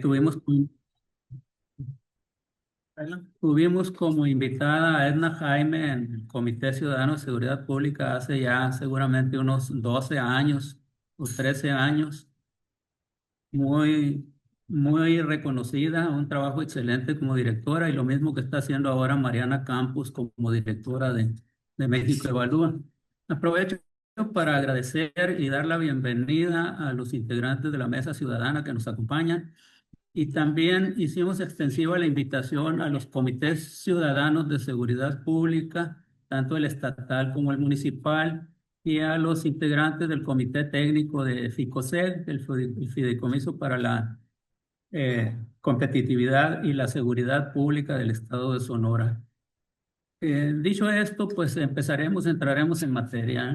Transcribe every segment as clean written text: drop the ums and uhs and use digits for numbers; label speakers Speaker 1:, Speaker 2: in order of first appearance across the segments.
Speaker 1: Tuvimos, tuvimos como invitada a Edna Jaime en el Comité Ciudadano de Seguridad Pública hace ya seguramente unos 12 años o 13 años. Muy, muy reconocida, un trabajo excelente como directora y lo mismo que está haciendo ahora Mariana Campos como directora de México Evalúa. Aprovecho para agradecer y dar la bienvenida a los integrantes de la Mesa Ciudadana que nos acompañan. Y también hicimos extensiva la invitación a los comités ciudadanos de seguridad pública, tanto el estatal como el municipal, y a los integrantes del comité técnico de FICOSED, el Fideicomiso para la Competitividad y la Seguridad Pública del Estado de Sonora. Dicho esto, pues entraremos en materia.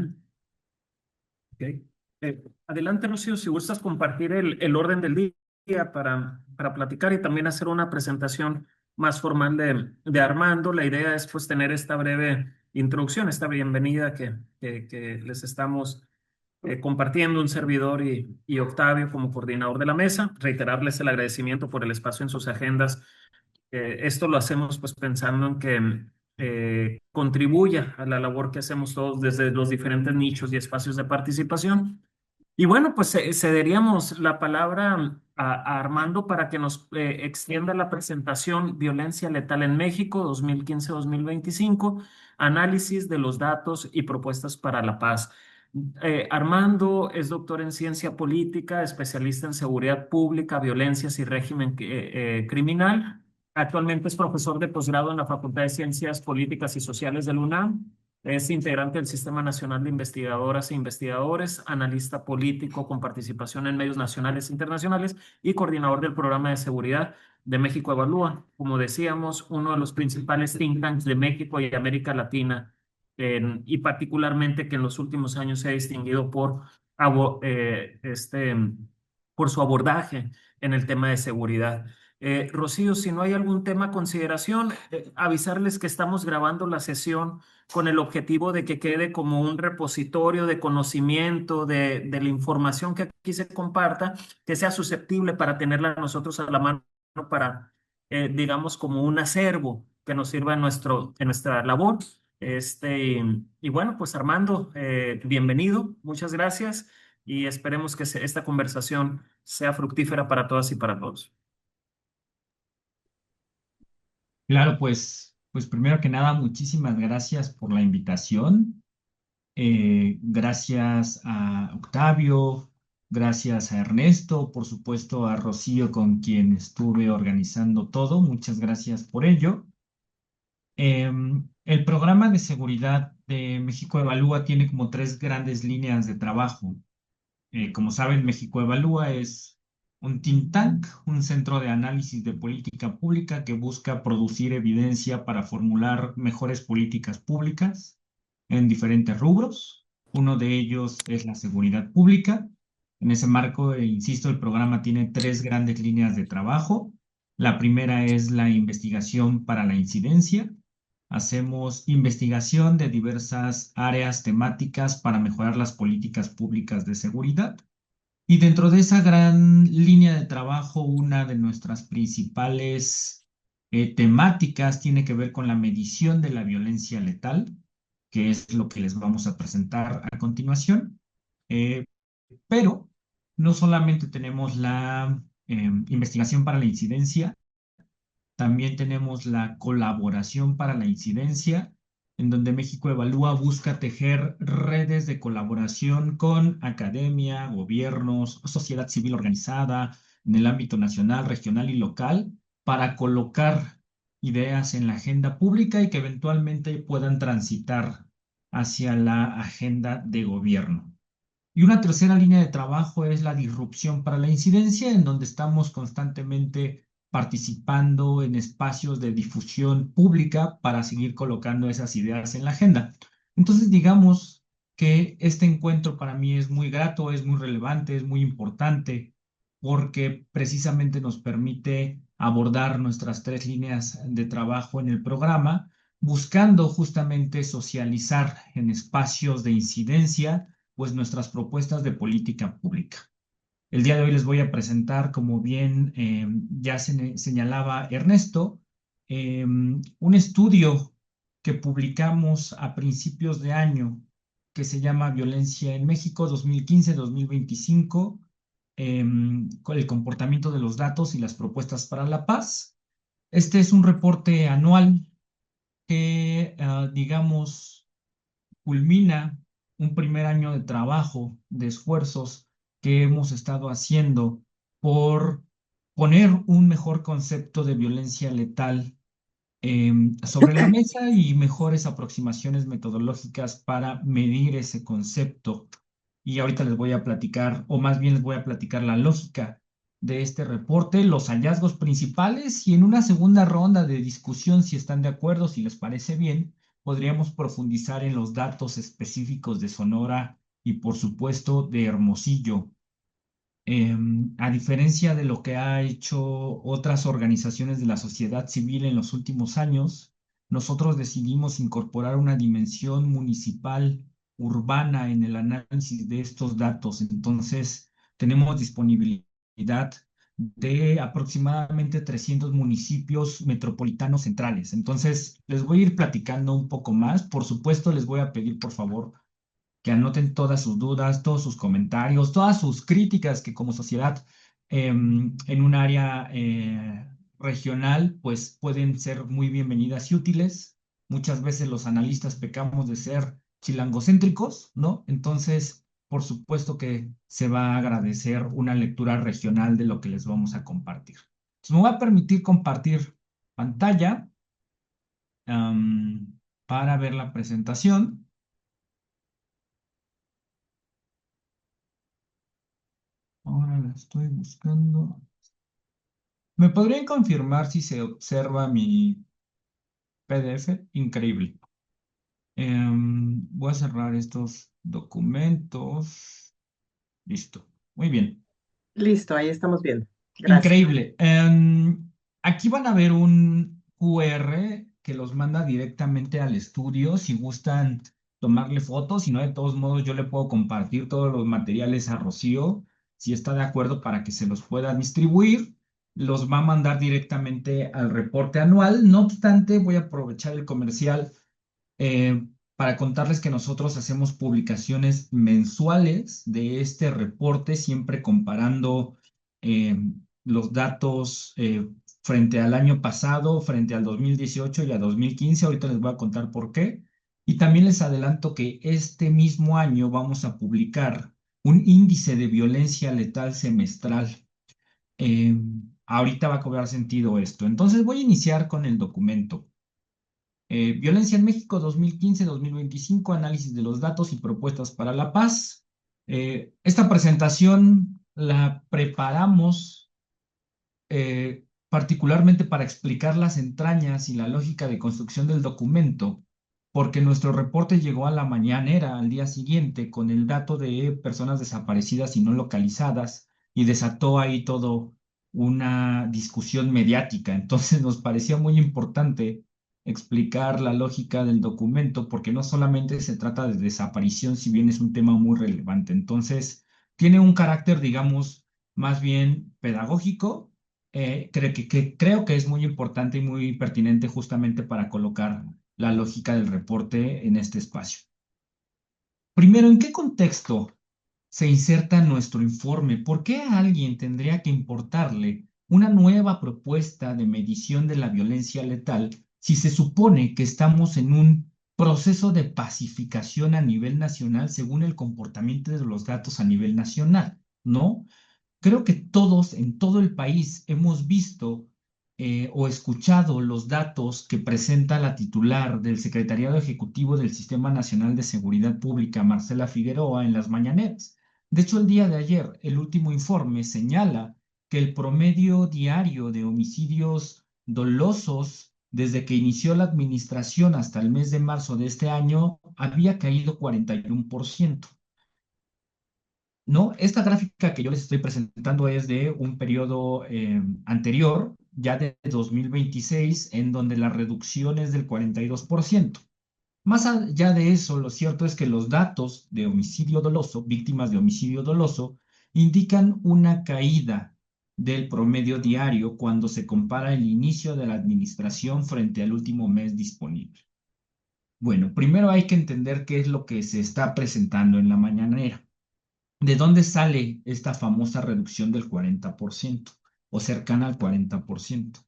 Speaker 1: ¿Eh?
Speaker 2: Ok. Adelante, Rocío, si gustas compartir el orden del día para platicar y también hacer una presentación más formal de Armando. La idea es pues tener esta breve introducción, esta bienvenida que les estamos compartiendo un servidor y Octavio como coordinador de la mesa. Reiterarles el agradecimiento por el espacio en sus agendas. Esto lo hacemos pues pensando en que contribuya a la labor que hacemos todos desde los diferentes nichos y espacios de participación. Y bueno, pues cederíamos la palabra a Armando para que nos extienda la presentación Violencia Letal en México 2015-2025, análisis de los datos y propuestas para la paz. Armando es doctor en ciencia política, especialista en seguridad pública, violencias y régimen criminal. Actualmente es profesor de posgrado en la Facultad de Ciencias Políticas y Sociales del UNAM. Es integrante del Sistema Nacional de Investigadoras e Investigadores, analista político con participación en medios nacionales e internacionales y coordinador del programa de seguridad de México Evalúa. Como decíamos, uno de los principales think tanks de México y América Latina, y particularmente que en los últimos años se ha distinguido por su abordaje en el tema de seguridad. Rocío, si no hay algún tema a consideración, avisarles que estamos grabando la sesión con el objetivo de que quede como un repositorio de conocimiento de la información que aquí se comparta, que sea susceptible para tenerla nosotros a la mano para, digamos, como un acervo que nos sirva en nuestra labor. Y bueno, pues Armando, bienvenido, muchas gracias y esperemos que esta conversación sea fructífera para todas y para todos.
Speaker 3: Claro, pues primero que nada, muchísimas gracias por la invitación. Gracias a Octavio, gracias a Ernesto, por supuesto a Rocío con quien estuve organizando todo. Muchas gracias por ello. El programa de seguridad de México Evalúa tiene como tres grandes líneas de trabajo. Como saben, México Evalúa es un think tank, un centro de análisis de política pública que busca producir evidencia para formular mejores políticas públicas en diferentes rubros. Uno de ellos es la seguridad pública. En ese marco, insisto, el programa tiene tres grandes líneas de trabajo. La primera es la investigación para la incidencia. Hacemos investigación de diversas áreas temáticas para mejorar las políticas públicas de seguridad. Y dentro de esa gran línea de trabajo, una de nuestras principales temáticas tiene que ver con la medición de la violencia letal, que es lo que les vamos a presentar a continuación. Eh, pero no solamente tenemos la investigación para la incidencia, también tenemos la colaboración para la incidencia, en donde México Evalúa busca tejer redes de colaboración con academia, gobiernos, sociedad civil organizada en el ámbito nacional, regional y local para colocar ideas en la agenda pública y que eventualmente puedan transitar hacia la agenda de gobierno. Y una tercera línea de trabajo es la disrupción para la incidencia, en donde estamos constantemente participando en espacios de difusión pública para seguir colocando esas ideas en la agenda. Entonces, digamos que este encuentro para mí es muy grato, es muy relevante, es muy importante, porque precisamente nos permite abordar nuestras tres líneas de trabajo en el programa, buscando justamente socializar en espacios de incidencia pues nuestras propuestas de política pública. El día de hoy les voy a presentar, como bien ya señalaba Ernesto, un estudio que publicamos a principios de año que se llama Violencia en México 2015-2025, con el comportamiento de los datos y las propuestas para la paz. Este es un reporte anual que, digamos, culmina un primer año de trabajo, de esfuerzos que hemos estado haciendo por poner un mejor concepto de violencia letal sobre la mesa y mejores aproximaciones metodológicas para medir ese concepto. Y ahorita les voy a platicar, o más bien les voy a platicar la lógica de este reporte, los hallazgos principales y en una segunda ronda de discusión, si están de acuerdo, si les parece bien, podríamos profundizar en los datos específicos de Sonora y por supuesto de Hermosillo. A diferencia de lo que ha hecho otras organizaciones de la sociedad civil en los últimos años, nosotros decidimos incorporar una dimensión municipal, urbana en el análisis de estos datos. Entonces, tenemos disponibilidad de aproximadamente 300 municipios metropolitanos centrales. Entonces, les voy a ir platicando un poco más. Por supuesto, les voy a pedir, por favor, que anoten todas sus dudas, todos sus comentarios, todas sus críticas que como sociedad en un área regional pues pueden ser muy bienvenidas y útiles. Muchas veces los analistas pecamos de ser chilangocéntricos, ¿no? Entonces, por supuesto que se va a agradecer una lectura regional de lo que les vamos a compartir. Entonces, me voy a permitir compartir pantalla para ver la presentación. Ahora la estoy buscando. ¿Me podrían confirmar si se observa mi PDF? Increíble. Voy a cerrar estos documentos. Listo. Muy bien.
Speaker 4: Listo, ahí estamos bien. Gracias.
Speaker 3: Increíble. Aquí van a ver un QR que los manda directamente al estudio. Si gustan tomarle fotos, si no, de todos modos, yo le puedo compartir todos los materiales a Rocío, si está de acuerdo para que se los pueda distribuir. Los va a mandar directamente al reporte anual. No obstante, voy a aprovechar el comercial eh, para contarles que nosotros hacemos publicaciones mensuales de este reporte, siempre comparando eh, los datos frente al año pasado, frente al 2018 y a 2015. Ahorita les voy a contar por qué. Y también les adelanto que este mismo año vamos a publicar un índice de violencia letal semestral. Eh, Ahorita va a cobrar sentido esto. Entonces voy a iniciar con el documento. Violencia en México 2015-2025, análisis de los datos y propuestas para la paz. Esta presentación la preparamos particularmente para explicar las entrañas y la lógica de construcción del documento, porque nuestro reporte llegó a la mañanera al día siguiente con el dato de personas desaparecidas y no localizadas y desató ahí todo una discusión mediática. Entonces nos parecía muy importante explicar la lógica del documento, porque no solamente se trata de desaparición, si bien es un tema muy relevante. Entonces, tiene un carácter, digamos, más bien pedagógico. Creo que es muy importante y muy pertinente justamente para colocar la lógica del reporte en este espacio. Primero, ¿en qué contexto se inserta nuestro informe? ¿Por qué a alguien tendría que importarle una nueva propuesta de medición de la violencia letal si se supone que estamos en un proceso de pacificación a nivel nacional según el comportamiento de los datos a nivel nacional? ¿No? Creo que todos en todo el país hemos visto o escuchado los datos que presenta la titular del Secretariado Ejecutivo del Sistema Nacional de Seguridad Pública, Marcela Figueroa, en las mañaneras. De hecho, el día de ayer, el último informe señala que el promedio diario de homicidios dolosos desde que inició la administración hasta el mes de marzo de este año había caído 41%. No, esta gráfica que yo les estoy presentando es de un periodo anterior, ya de 2026, en donde la reducción es del 42%. Más allá de eso, lo cierto es que los datos de homicidio doloso, víctimas de homicidio doloso, indican una caída del promedio diario cuando se compara el inicio de la administración frente al último mes disponible. Bueno, primero hay que entender qué es lo que se está presentando en la mañanera. ¿De dónde sale esta famosa reducción del 40% o cercana al 40%?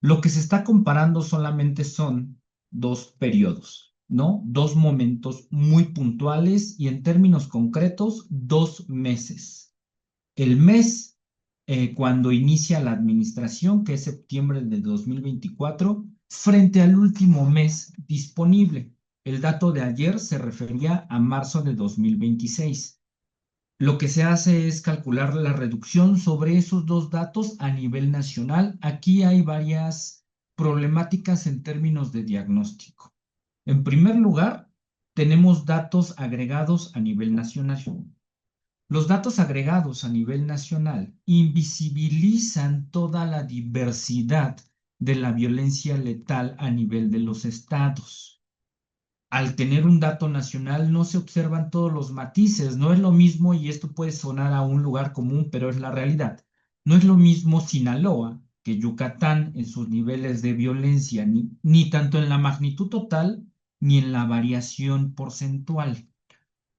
Speaker 3: Lo que se está comparando solamente son dos periodos, ¿no? Dos momentos muy puntuales y en términos concretos, 2 meses. El mes cuando inicia la administración, que es septiembre de 2024, frente al último mes disponible. El dato de ayer se refería a marzo de 2026. Lo que se hace es calcular la reducción sobre esos dos datos a nivel nacional. Aquí hay varias problemáticas en términos de diagnóstico. En primer lugar, tenemos datos agregados a nivel nacional. Los datos agregados a nivel nacional invisibilizan toda la diversidad de la violencia letal a nivel de los estados. Al tener un dato nacional no se observan todos los matices, no es lo mismo, y esto puede sonar a un lugar común, pero es la realidad. No es lo mismo Sinaloa que Yucatán en sus niveles de violencia, ni tanto en la magnitud total ni en la variación porcentual.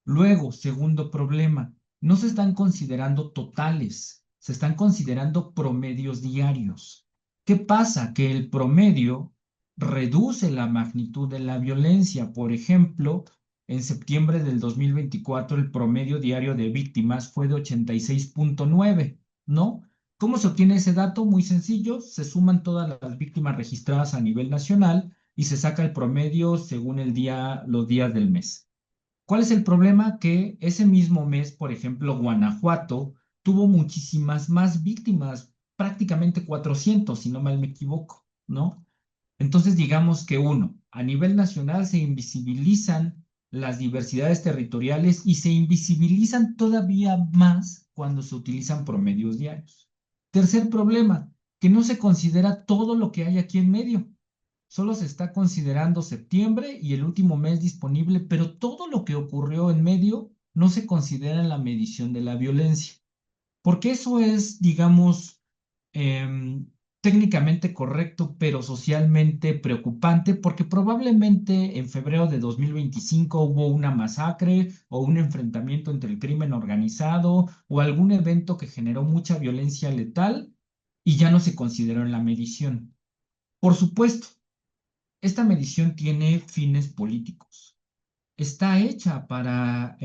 Speaker 3: Luego, segundo problema, no se están considerando totales, se están considerando promedios diarios. ¿Qué pasa? Que el promedio reduce la magnitud de la violencia. Por ejemplo, en septiembre del 2024 el promedio diario de víctimas fue de 86.9, ¿no? ¿Cómo se obtiene ese dato? Muy sencillo, se suman todas las víctimas registradas a nivel nacional y se saca el promedio según los días del mes. ¿Cuál es el problema? Que ese mismo mes, por ejemplo, Guanajuato tuvo muchísimas más víctimas, prácticamente 400, si no mal me equivoco, ¿no? Entonces, digamos que a nivel nacional se invisibilizan las diversidades territoriales y se invisibilizan todavía más cuando se utilizan promedios diarios. Tercer problema, que no se considera todo lo que hay aquí en medio. Solo se está considerando septiembre y el último mes disponible, pero todo lo que ocurrió en medio no se considera en la medición de la violencia. Porque eso es, digamos, em, técnicamente correcto, pero socialmente preocupante, porque probablemente en febrero de 2025 hubo una masacre o un enfrentamiento entre el crimen organizado o algún evento que generó mucha violencia letal y ya no se consideró en la medición. Por supuesto, esta medición tiene fines políticos. Está hecha para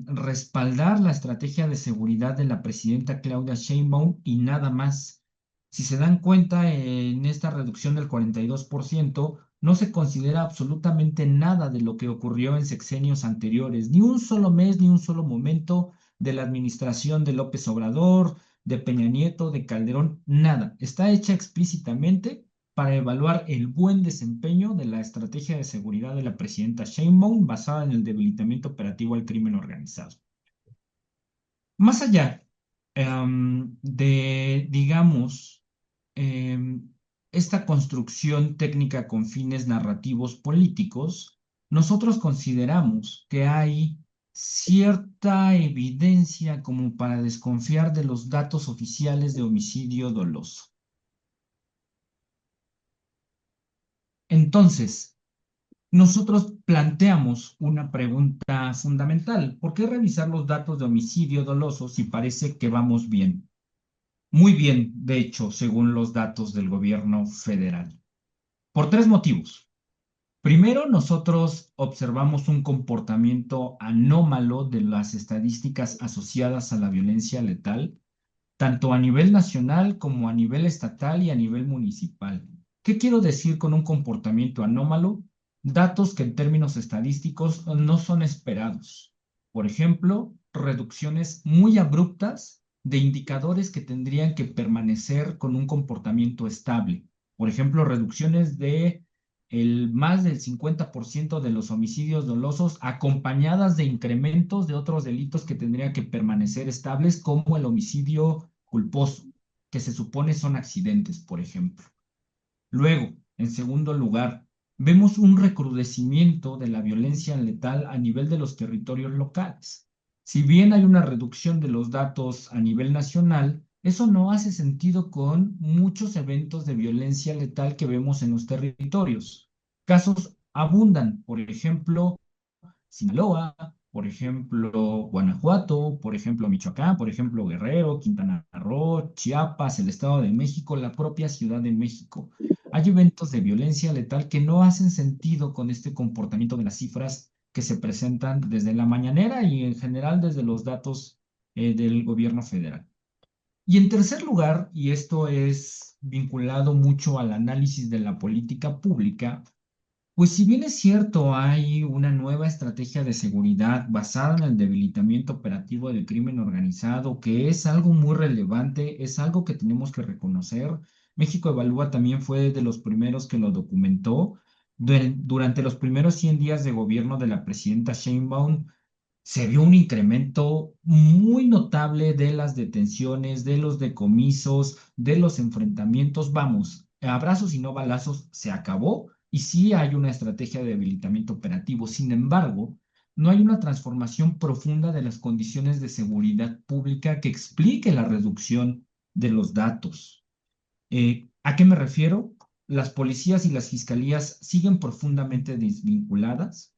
Speaker 3: respaldar la estrategia de seguridad de la presidenta Claudia Sheinbaum y nada más. Si se dan cuenta, en esta reducción del 42%, no se considera absolutamente nada de lo que ocurrió en sexenios anteriores, ni un solo mes, ni un solo momento de la administración de López Obrador, de Peña Nieto, de Calderón, nada. Está hecha explícitamente para evaluar el buen desempeño de la estrategia de seguridad de la presidenta Sheinbaum basada en el debilitamiento operativo al crimen organizado. Más allá digamos, esta construcción técnica con fines narrativos políticos, nosotros consideramos que hay cierta evidencia como para desconfiar de los datos oficiales de homicidio doloso. Entonces, nosotros planteamos una pregunta fundamental. ¿Por qué revisar los datos de homicidio doloso si parece que vamos bien? Muy bien, de hecho, según los datos del gobierno federal. Por tres motivos. Primero, nosotros observamos un comportamiento anómalo de las estadísticas asociadas a la violencia letal, tanto a nivel nacional como a nivel estatal y a nivel municipal. ¿Qué quiero decir con un comportamiento anómalo? Datos que en términos estadísticos no son esperados. Por ejemplo, reducciones muy abruptas de indicadores que tendrían que permanecer con un comportamiento estable. Por ejemplo, reducciones de más del 50% de los homicidios dolosos acompañadas de incrementos de otros delitos que tendrían que permanecer estables, como el homicidio culposo, que se supone son accidentes, por ejemplo. Luego, en segundo lugar, vemos un recrudecimiento de la violencia letal a nivel de los territorios locales. Si bien hay una reducción de los datos a nivel nacional, eso no hace sentido con muchos eventos de violencia letal que vemos en los territorios. Casos abundan, por ejemplo, Sinaloa, por ejemplo, Guanajuato, por ejemplo, Michoacán, por ejemplo, Guerrero, Quintana Roo, Chiapas, el Estado de México, la propia Ciudad de México. Hay eventos de violencia letal que no hacen sentido con este comportamiento de las cifras que se presentan desde la mañanera y en general desde los datos del gobierno federal. Y en tercer lugar, y esto es vinculado mucho al análisis de la política pública, pues si bien es cierto, hay una nueva estrategia de seguridad basada en el debilitamiento operativo del crimen organizado, que es algo muy relevante, es algo que tenemos que reconocer. México Evalúa también fue de los primeros que lo documentó. Durante los primeros 100 días de gobierno de la presidenta Sheinbaum, se vio un incremento muy notable de las detenciones, de los decomisos, de los enfrentamientos. Vamos, abrazos y no balazos se acabó y sí hay una estrategia de debilitamiento operativo. Sin embargo, no hay una transformación profunda de las condiciones de seguridad pública que explique la reducción de los datos. ¿A qué me refiero? Las policías y las fiscalías siguen profundamente desvinculadas.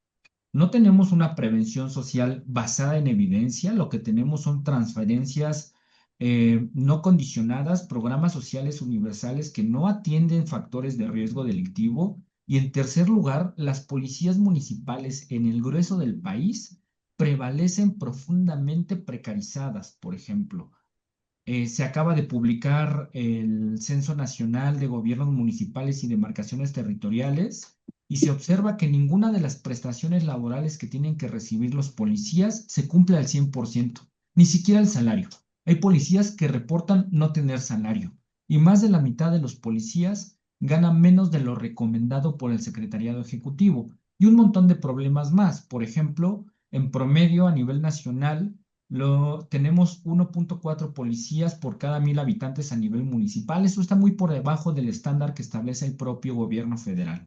Speaker 3: No tenemos una prevención social basada en evidencia, lo que tenemos son transferencias no condicionadas, programas sociales universales que no atienden factores de riesgo delictivo. Y en tercer lugar, las policías municipales en el grueso del país prevalecen profundamente precarizadas, por ejemplo. Se acaba de publicar el Censo Nacional de Gobiernos Municipales y Demarcaciones Territoriales y se observa que ninguna de las prestaciones laborales que tienen que recibir los policías se cumple al 100%, ni siquiera el salario. Hay policías que reportan no tener salario y más de la mitad de los policías ganan menos de lo recomendado por el Secretariado Ejecutivo y un montón de problemas más. Por ejemplo, en promedio a nivel nacional, tenemos 1.4 policías por cada 1,000 habitantes a nivel municipal. Eso está muy por debajo del estándar que establece el propio gobierno federal.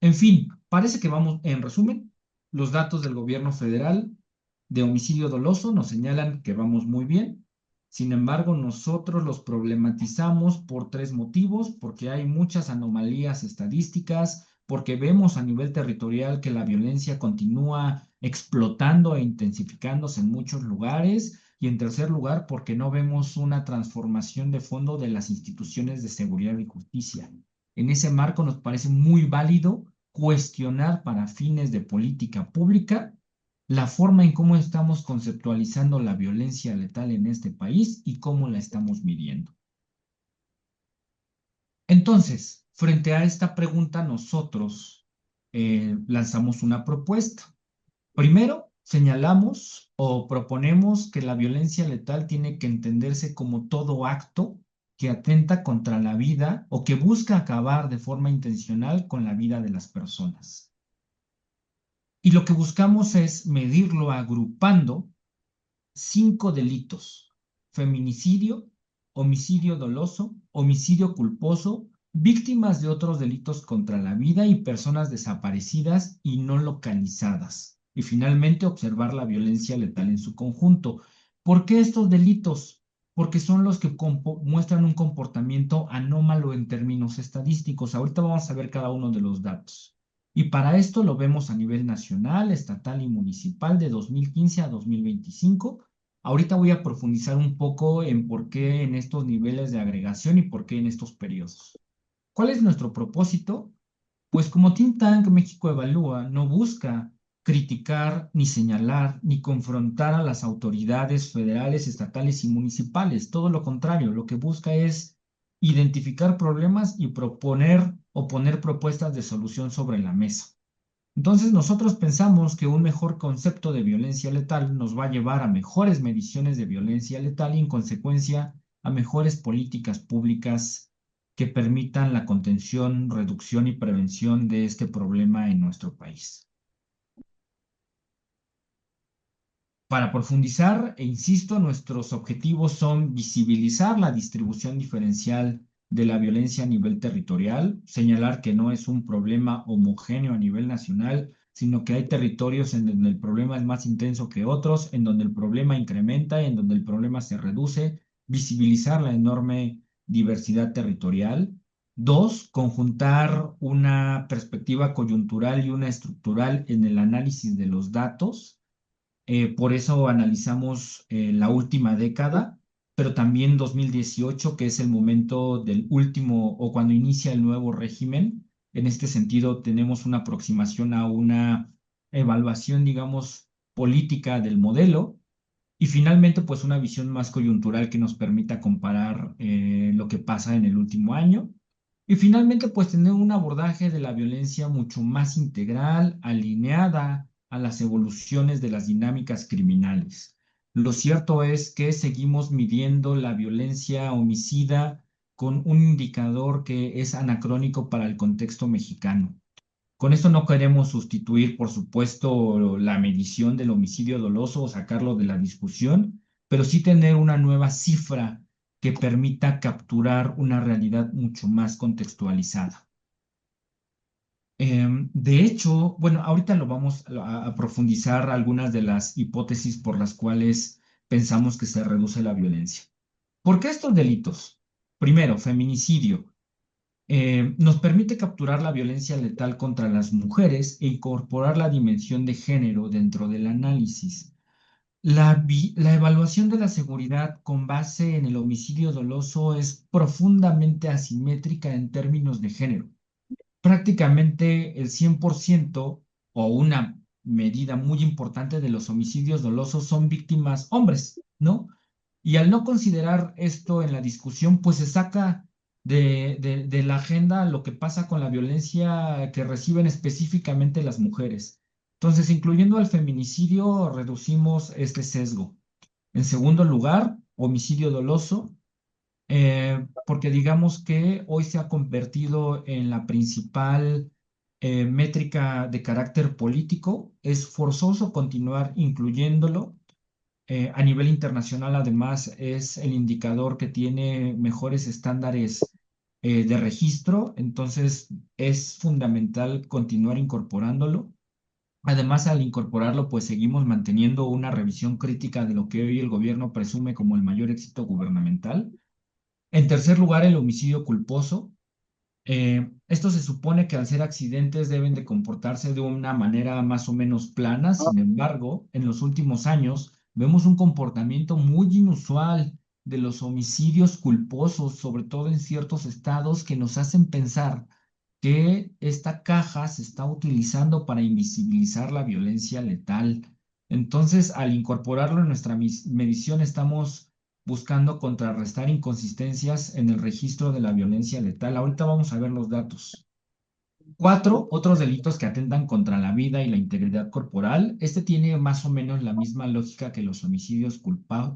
Speaker 3: En fin, parece que vamos, en resumen, los datos del gobierno federal de homicidio doloso nos señalan que vamos muy bien. Sin embargo, nosotros los problematizamos por tres motivos, porque hay muchas anomalías estadísticas, porque vemos a nivel territorial que la violencia continúa explotando e intensificándose en muchos lugares, y en tercer lugar, porque no vemos una transformación de fondo de las instituciones de seguridad y justicia. En ese marco nos parece muy válido cuestionar para fines de política pública la forma en cómo estamos conceptualizando la violencia letal en este país y cómo la estamos midiendo. Entonces, frente a esta pregunta, nosotros lanzamos una propuesta. Primero, señalamos o proponemos que la violencia letal tiene que entenderse como todo acto que atenta contra la vida o que busca acabar de forma intencional con la vida de las personas. Y lo que buscamos es medirlo agrupando 5 delitos: feminicidio, homicidio doloso, homicidio culposo, víctimas de otros delitos contra la vida y personas desaparecidas y no localizadas. Y finalmente, observar la violencia letal en su conjunto. ¿Por qué estos delitos? Porque son los que muestran un comportamiento anómalo en términos estadísticos. Ahorita vamos a ver cada uno de los datos. Y para esto lo vemos a nivel nacional, estatal y municipal de 2015 a 2025. Ahorita voy a profundizar un poco en por qué en estos niveles de agregación y por qué en estos periodos. ¿Cuál es nuestro propósito? Pues como Think Tank México Evalúa no busca criticar, ni señalar, ni confrontar a las autoridades federales, estatales y municipales. Todo lo contrario, lo que busca es identificar problemas y proponer o poner propuestas de solución sobre la mesa. Entonces nosotros pensamos que un mejor concepto de violencia letal nos va a llevar a mejores mediciones de violencia letal y en consecuencia a mejores políticas públicas que permitan la contención, reducción y prevención de este problema en nuestro país. Para profundizar, e insisto, nuestros objetivos son visibilizar la distribución diferencial de la violencia a nivel territorial, señalar que no es un problema homogéneo a nivel nacional, sino que hay territorios en donde el problema es más intenso que otros, en donde el problema incrementa, en donde el problema se reduce, visibilizar la enorme diversidad territorial. Dos, conjuntar una perspectiva coyuntural y una estructural en el análisis de los datos. Por eso analizamos la última década, pero también 2018, que es el momento del último o cuando inicia el nuevo régimen. En este sentido, tenemos una aproximación a una evaluación, digamos, política del modelo. Y finalmente, pues una visión más coyuntural que nos permita comparar lo que pasa en el último año. Y finalmente, pues tener un abordaje de la violencia mucho más integral, alineada a las evoluciones de las dinámicas criminales. Lo cierto es que seguimos midiendo la violencia homicida con un indicador que es anacrónico para el contexto mexicano. Con esto no queremos sustituir, por supuesto, la medición del homicidio doloso o sacarlo de la discusión, pero sí tener una nueva cifra que permita capturar una realidad mucho más contextualizada. De hecho, bueno, ahorita lo vamos a profundizar algunas de las hipótesis por las cuales pensamos que se reduce la violencia. ¿Por qué estos delitos? Primero, feminicidio. Nos permite capturar la violencia letal contra las mujeres e incorporar la dimensión de género dentro del análisis. La evaluación de la seguridad con base en el homicidio doloso es profundamente asimétrica en términos de género. Prácticamente el 100% o una medida muy importante de los homicidios dolosos son víctimas hombres, ¿no? Y al no considerar esto en la discusión, pues se saca de la agenda lo que pasa con la violencia que reciben específicamente las mujeres. Entonces, incluyendo el feminicidio, reducimos este sesgo. En segundo lugar, homicidio doloso, porque digamos que hoy se ha convertido en la principal métrica de carácter político. Es forzoso continuar incluyéndolo. A nivel internacional, además, es el indicador que tiene mejores estándares de registro, entonces es fundamental continuar incorporándolo. Además, al incorporarlo, pues seguimos manteniendo una revisión crítica de lo que hoy el gobierno presume como el mayor éxito gubernamental. En tercer lugar, el homicidio culposo. Esto se supone que al ser accidentes deben de comportarse de una manera más o menos plana. Sin embargo, en los últimos años vemos un comportamiento muy inusual de los homicidios culposos, sobre todo en ciertos estados, que nos hacen pensar que esta caja se está utilizando para invisibilizar la violencia letal. Entonces, al incorporarlo en nuestra medición, estamos buscando contrarrestar inconsistencias en el registro de la violencia letal. Ahorita vamos a ver los datos. 4, otros delitos que atentan contra la vida y la integridad corporal. Este tiene más o menos la misma lógica que los homicidios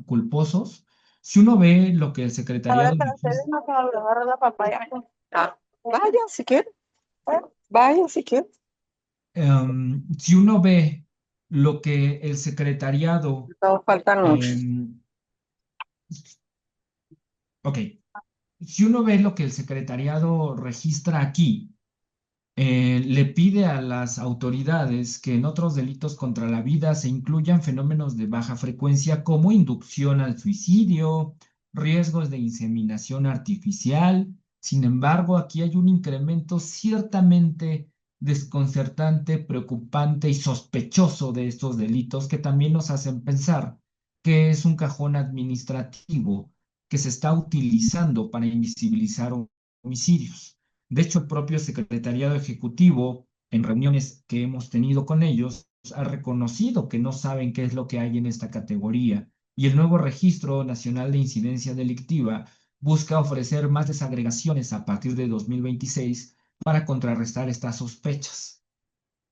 Speaker 3: culposos. Si uno ve lo que el
Speaker 5: A ver,
Speaker 3: secretariado
Speaker 5: pero ustedes no pueden agarrar la papaya. Ah, vaya si quieren. Vaya si quieren.
Speaker 3: si uno ve lo que el secretariado,
Speaker 5: No faltan muchos.
Speaker 3: ok, si uno ve lo que el secretariado registra aquí, le pide a las autoridades que en otros delitos contra la vida se incluyan fenómenos de baja frecuencia como inducción al suicidio, riesgos de inseminación artificial. Sin embargo, aquí hay un incremento ciertamente desconcertante, preocupante y sospechoso de estos delitos que también nos hacen pensar que es un cajón administrativo que se está utilizando para invisibilizar homicidios. De hecho, el propio Secretariado Ejecutivo, en reuniones que hemos tenido con ellos, ha reconocido que no saben qué es lo que hay en esta categoría y el nuevo Registro Nacional de Incidencia Delictiva busca ofrecer más desagregaciones a partir de 2026 para contrarrestar estas sospechas.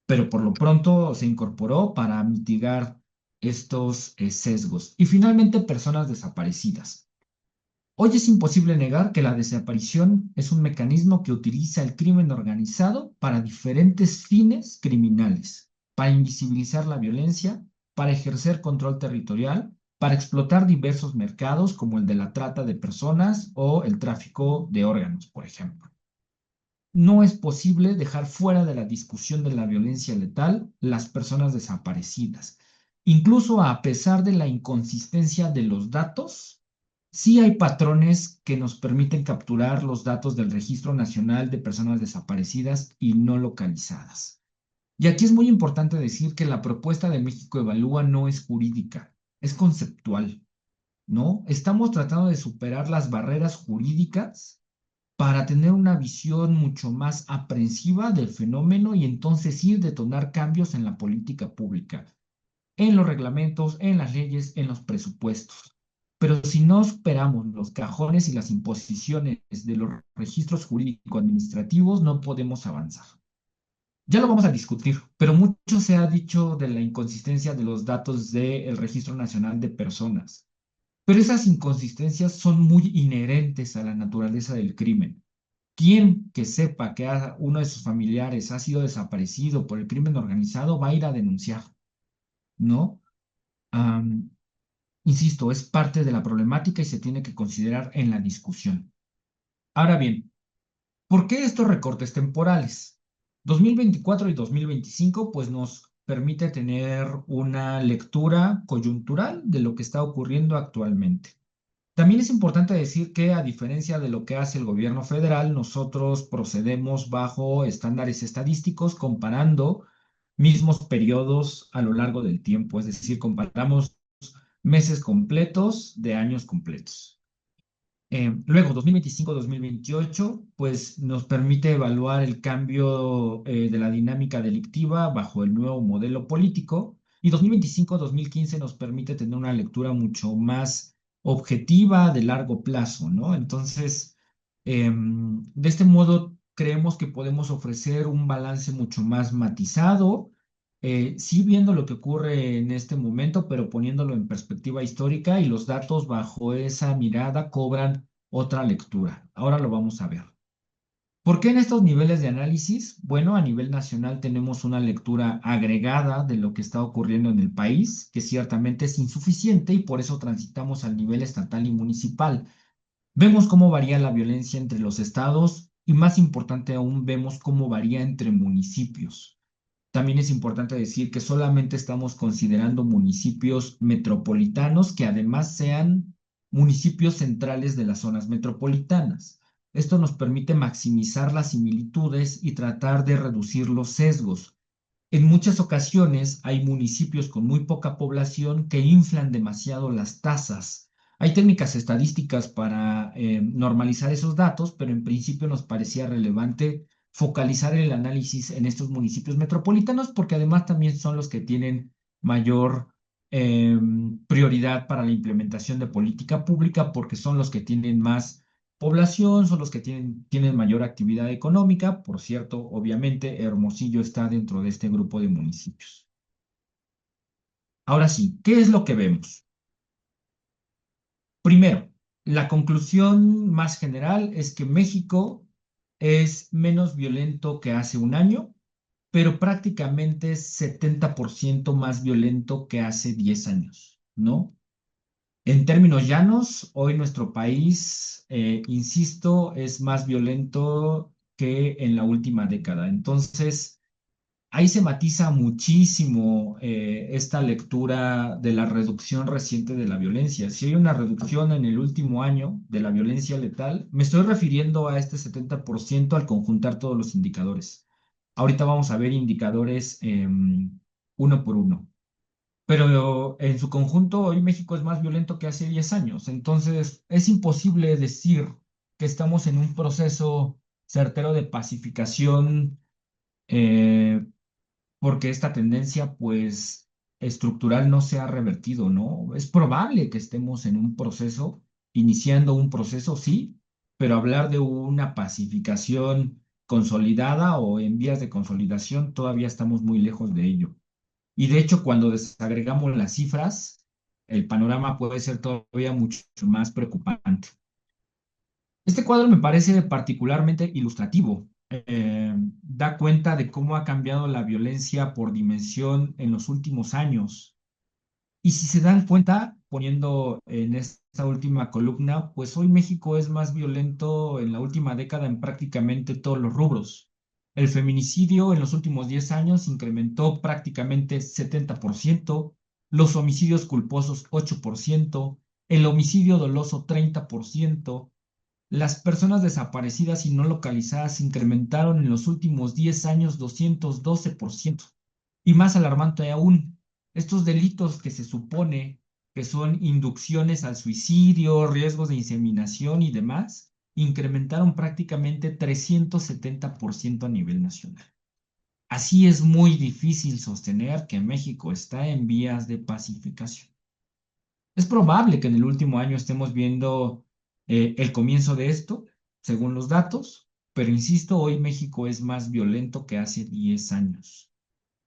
Speaker 3: Pero por lo pronto se incorporó para mitigar estos sesgos. Y finalmente, personas desaparecidas. Hoy es imposible negar que la desaparición es un mecanismo que utiliza el crimen organizado para diferentes fines criminales, para invisibilizar la violencia, para ejercer control territorial, para explotar diversos mercados como el de la trata de personas o el tráfico de órganos, por ejemplo. no es posible dejar fuera de la discusión de la violencia letal las personas desaparecidas. Incluso a pesar de la inconsistencia de los datos, sí hay patrones que nos permiten capturar los datos del Registro Nacional de Personas Desaparecidas y no localizadas. Y aquí es muy importante decir que la propuesta de México Evalúa no es jurídica, es conceptual, ¿no? Estamos tratando de superar las barreras jurídicas para tener una visión mucho más aprensiva del fenómeno y entonces ir detonar cambios en la política pública, en los reglamentos, en las leyes, en los presupuestos. Pero si no superamos los cajones y las imposiciones de los registros jurídico-administrativos, no podemos avanzar. Ya lo vamos a discutir, pero mucho se ha dicho de la inconsistencia de los datos del Registro Nacional de Personas. Pero esas inconsistencias son muy inherentes a la naturaleza del crimen. Quien que sepa que uno de sus familiares ha sido desaparecido por el crimen organizado va a ir a denunciar, ¿no? Am, Insisto, es parte de la problemática y se tiene que considerar en la discusión. Ahora bien, ¿por qué estos recortes temporales? 2024 y 2025 pues nos permite tener una lectura coyuntural de lo que está ocurriendo actualmente. También es importante decir que, a diferencia de lo que hace el gobierno federal, nosotros procedemos bajo estándares estadísticos comparando mismos periodos a lo largo del tiempo, es decir, comparamos meses completos de años completos. Luego, 2025-2028, pues nos permite evaluar el cambio de la dinámica delictiva bajo el nuevo modelo político. Y 2025-2015 nos permite tener una lectura mucho más objetiva de largo plazo, ¿no? Entonces, de este modo, creemos que podemos ofrecer un balance mucho más matizado, sí viendo lo que ocurre en este momento, pero poniéndolo en perspectiva histórica y los datos bajo esa mirada cobran otra lectura. Ahora lo vamos a ver. ¿Por qué en estos niveles de análisis? Bueno, a nivel nacional tenemos una lectura agregada de lo que está ocurriendo en el país, que ciertamente es insuficiente y por eso transitamos al nivel estatal y municipal. Vemos cómo varía la violencia entre los estados y, más importante aún, vemos cómo varía entre municipios. También es importante decir que solamente estamos considerando municipios metropolitanos que además sean municipios centrales de las zonas metropolitanas. Esto nos permite maximizar las similitudes y tratar de reducir los sesgos. En muchas ocasiones hay municipios con muy poca población que inflan demasiado las tasas. Hay técnicas estadísticas para normalizar esos datos, pero en principio nos parecía relevante focalizar el análisis en estos municipios metropolitanos porque además también son los que tienen mayor prioridad para la implementación de política pública porque son los que tienen más población, son los que tienen mayor actividad económica. Por cierto, obviamente, Hermosillo está dentro de este grupo de municipios. Ahora sí, ¿qué es lo que vemos? Primero, la conclusión más general es que México es menos violento que hace un año, pero prácticamente es 70% más violento que hace 10 años, ¿no? En términos llanos, hoy nuestro país, insisto, es más violento que en la última década. Entonces, ahí se matiza muchísimo esta lectura de la reducción reciente de la violencia. Si hay una reducción en el último año de la violencia letal, me estoy refiriendo a este 70% al conjuntar todos los indicadores. Ahorita vamos a ver indicadores uno por uno. Pero en su conjunto, hoy México es más violento que hace 10 años. Entonces, es imposible decir que estamos en un proceso certero de pacificación, eh, porque esta tendencia, pues, estructural no se ha revertido, ¿no? Es probable que estemos en un proceso, iniciando un proceso, sí, pero hablar de una pacificación consolidada o en vías de consolidación, todavía estamos muy lejos de ello. Y de hecho, cuando desagregamos las cifras, el panorama puede ser todavía mucho más preocupante. Este cuadro me parece particularmente ilustrativo. Da cuenta de cómo ha cambiado la violencia por dimensión en los últimos años. Y si se dan cuenta, poniendo en esta última columna, pues hoy México es más violento en la última década en prácticamente todos los rubros. El feminicidio en los últimos 10 años incrementó prácticamente 70%, los homicidios culposos 8%, el homicidio doloso 30%, las personas desaparecidas y no localizadas incrementaron en los últimos 10 años 212%. Y más alarmante aún, estos delitos que se supone que son inducciones al suicidio, riesgos de inseminación y demás, incrementaron prácticamente 370% a nivel nacional. Así es muy difícil sostener que México está en vías de pacificación. Es probable que en el último año estemos viendo el comienzo de esto, según los datos, pero insisto, hoy México es más violento que hace 10 años.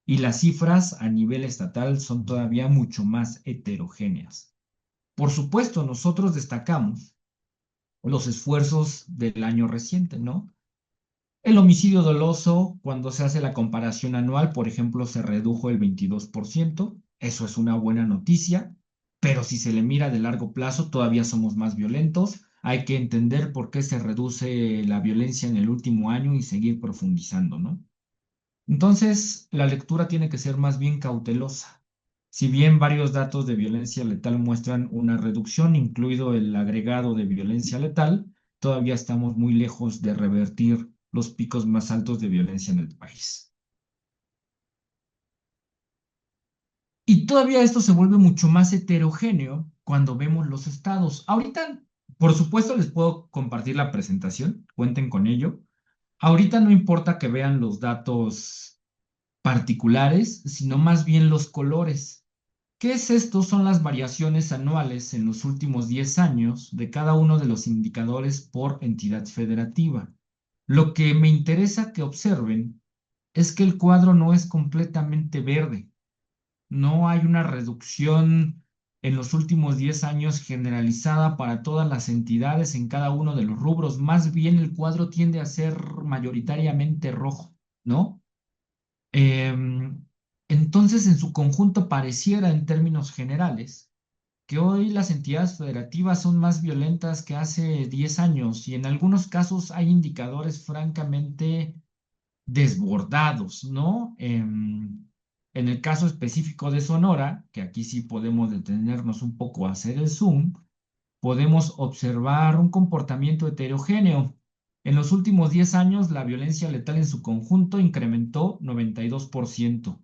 Speaker 3: Y las cifras a nivel estatal son todavía mucho más heterogéneas. Por supuesto, nosotros destacamos los esfuerzos del año reciente, ¿no? El homicidio doloso, cuando se hace la comparación anual, por ejemplo, se redujo el 22%. Eso es una buena noticia, pero si se le mira de largo plazo, todavía somos más violentos. Hay que entender por qué se reduce la violencia en el último año y seguir profundizando, ¿no? Entonces, la lectura tiene que ser más bien cautelosa. Si bien varios datos de violencia letal muestran una reducción, incluido el agregado de violencia letal, todavía estamos muy lejos de revertir los picos más altos de violencia en el país. Y todavía esto se vuelve mucho más heterogéneo cuando vemos los estados. Ahorita, por supuesto, les puedo compartir la presentación, cuenten con ello. Ahorita no importa que vean los datos particulares, sino más bien los colores. ¿Qué es esto? Son las variaciones anuales en los últimos 10 años de cada uno de los indicadores por entidad federativa. Lo que me interesa que observen es que el cuadro no es completamente verde. No hay una reducción en los últimos 10 años generalizada para todas las entidades en cada uno de los rubros. Más bien el cuadro tiende a ser mayoritariamente rojo, ¿no? Entonces, en su conjunto, pareciera en términos generales que hoy las entidades federativas son más violentas que hace 10 años y en algunos casos hay indicadores francamente desbordados, ¿no? En el caso específico de Sonora, que aquí sí podemos detenernos un poco a hacer el zoom, podemos observar un comportamiento heterogéneo. En los últimos 10 años, la violencia letal en su conjunto incrementó 92%.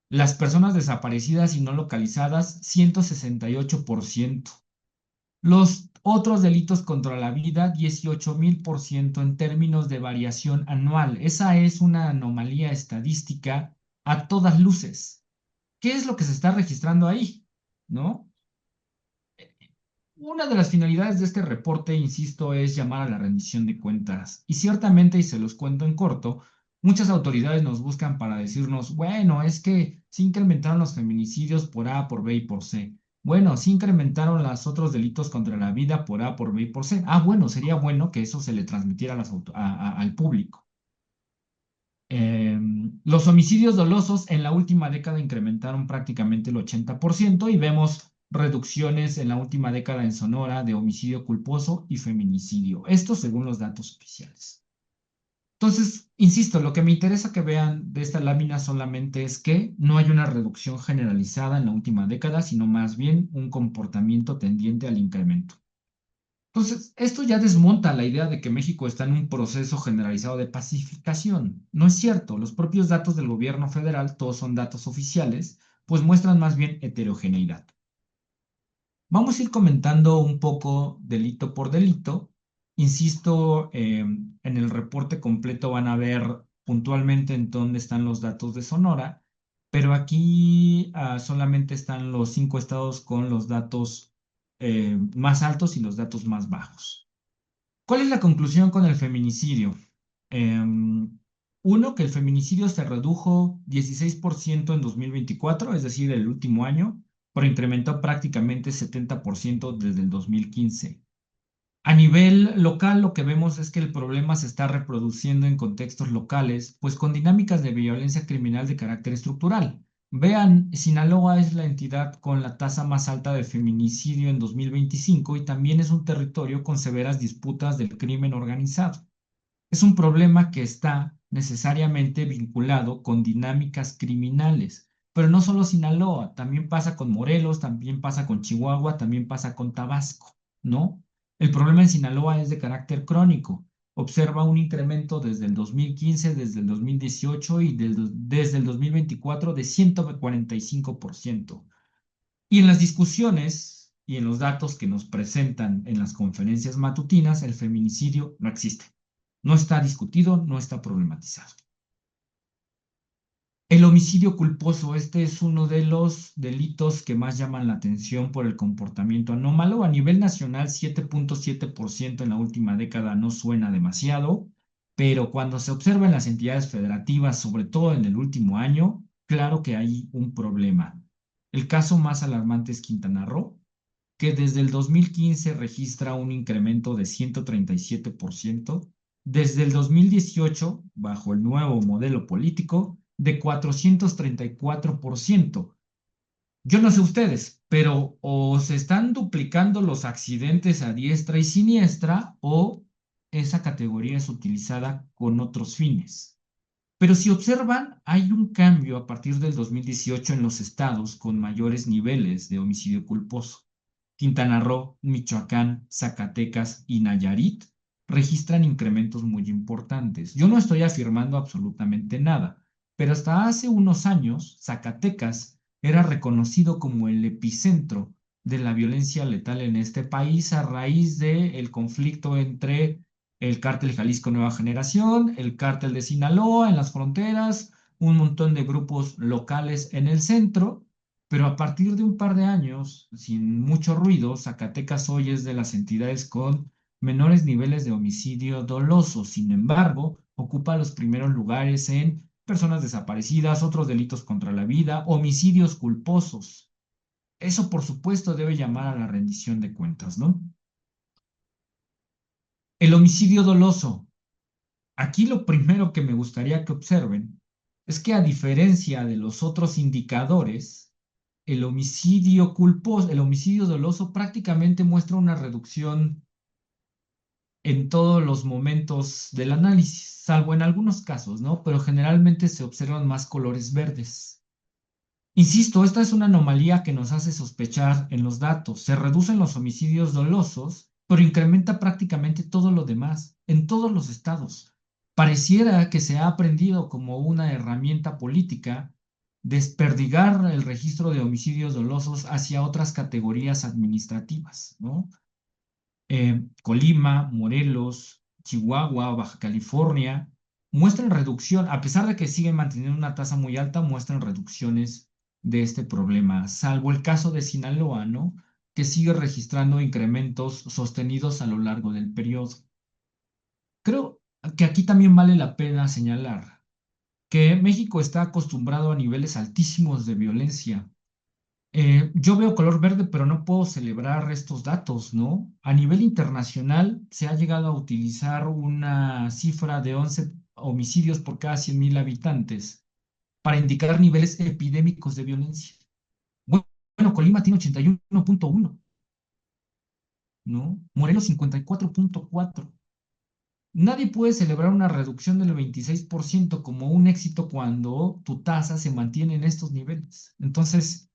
Speaker 3: Las personas desaparecidas y no localizadas, 168%. Los otros delitos contra la vida, 18,000% en términos de variación anual. Esa es una anomalía estadística a todas luces. ¿Qué es lo que se está registrando ahí? ¿No? Una de las finalidades de este reporte, insisto, es llamar a la rendición de cuentas. Y ciertamente, y se los cuento en corto, muchas autoridades nos buscan para decirnos, bueno, es que sí incrementaron los feminicidios por A, por B y por C. Bueno, sí incrementaron los otros delitos contra la vida por A, por B y por C. Ah, bueno, sería bueno que eso se le transmitiera al público. Los homicidios dolosos en la última década incrementaron prácticamente el 80% y vemos reducciones en la última década en Sonora de homicidio culposo y feminicidio. Esto según los datos oficiales. Entonces, insisto, lo que me interesa que vean de esta lámina solamente es que no hay una reducción generalizada en la última década, sino más bien un comportamiento tendiente al incremento. Entonces, esto ya desmonta la idea de que México está en un proceso generalizado de pacificación. No es cierto, los propios datos del gobierno federal, todos son datos oficiales, pues muestran más bien heterogeneidad. Vamos a ir comentando un poco delito por delito. Insisto, en el reporte completo van a ver puntualmente en dónde están los datos de Sonora, pero aquí solamente están los 5 estados con los datos más altos y los datos más bajos. ¿Cuál es la conclusión con el feminicidio? Uno, que el feminicidio se redujo 16% en 2024, es decir, el último año, pero incrementó prácticamente 70% desde el 2015. A nivel local, lo que vemos es que el problema se está reproduciendo en contextos locales, pues con dinámicas de violencia criminal de carácter estructural. Vean, Sinaloa es la entidad con la tasa más alta de feminicidio en 2025 y también es un territorio con severas disputas del crimen organizado. Es un problema que está necesariamente vinculado con dinámicas criminales. Pero no solo Sinaloa, también pasa con Morelos, también pasa con Chihuahua, también pasa con Tabasco, ¿no? El problema en Sinaloa es de carácter crónico. Observa un incremento desde el 2015, desde el 2018 y desde el 2024 de 145%. Y en las discusiones y en los datos que nos presentan en las conferencias matutinas, el feminicidio no existe. No está discutido, no está problematizado. El homicidio culposo, este es uno de los delitos que más llaman la atención por el comportamiento anómalo. A nivel nacional, 7.7% en la última década no suena demasiado, pero cuando se observa en las entidades federativas, sobre todo en el último año, claro que hay un problema. El caso más alarmante es Quintana Roo, que desde el 2015 registra un incremento de 137%, desde el 2018, bajo el nuevo modelo político, de 434%. Yo no sé ustedes, pero o se están duplicando los accidentes a diestra y siniestra o esa categoría es utilizada con otros fines. Pero si observan, hay un cambio a partir del 2018 en los estados con mayores niveles de homicidio culposo. Quintana Roo, Michoacán, Zacatecas y Nayarit registran incrementos muy importantes. Yo no estoy afirmando absolutamente nada, pero hasta hace unos años, Zacatecas era reconocido como el epicentro de la violencia letal en este país a raíz del conflicto entre el cártel Jalisco Nueva Generación, el cártel de Sinaloa en las fronteras, un montón de grupos locales en el centro, pero a partir de un par de años, sin mucho ruido, Zacatecas hoy es de las entidades con menores niveles de homicidio doloso. Sin embargo, ocupa los primeros lugares en personas desaparecidas, otros delitos contra la vida, homicidios culposos. Eso, por supuesto, debe llamar a la rendición de cuentas, ¿no? El homicidio doloso. Aquí lo primero que me gustaría que observen es que a diferencia de los otros indicadores, el homicidio culposo, el homicidio doloso prácticamente muestra una reducción en todos los momentos del análisis, salvo en algunos casos, ¿no? Pero generalmente se observan más colores verdes. Insisto, esta es una anomalía que nos hace sospechar en los datos. Se reducen los homicidios dolosos, pero incrementa prácticamente todo lo demás, en todos los estados. Pareciera que se ha aprendido como una herramienta política desperdigar el registro de homicidios dolosos hacia otras categorías administrativas, ¿no? Colima, Morelos, Chihuahua, Baja California, muestran reducción, a pesar de que siguen manteniendo una tasa muy alta, muestran reducciones de este problema, salvo el caso de Sinaloa, ¿no? Que sigue registrando incrementos sostenidos a lo largo del periodo. Creo que aquí también vale la pena señalar que México está acostumbrado a niveles altísimos de violencia. Yo veo color verde, pero no puedo celebrar estos datos, ¿no? A nivel internacional se ha llegado a utilizar una cifra de 11 homicidios por cada 100.000 habitantes para indicar niveles epidémicos de violencia. Bueno, Colima tiene 81.1, ¿no? Morelos 54.4. Nadie puede celebrar una reducción del 26% como un éxito cuando tu tasa se mantiene en estos niveles. Entonces,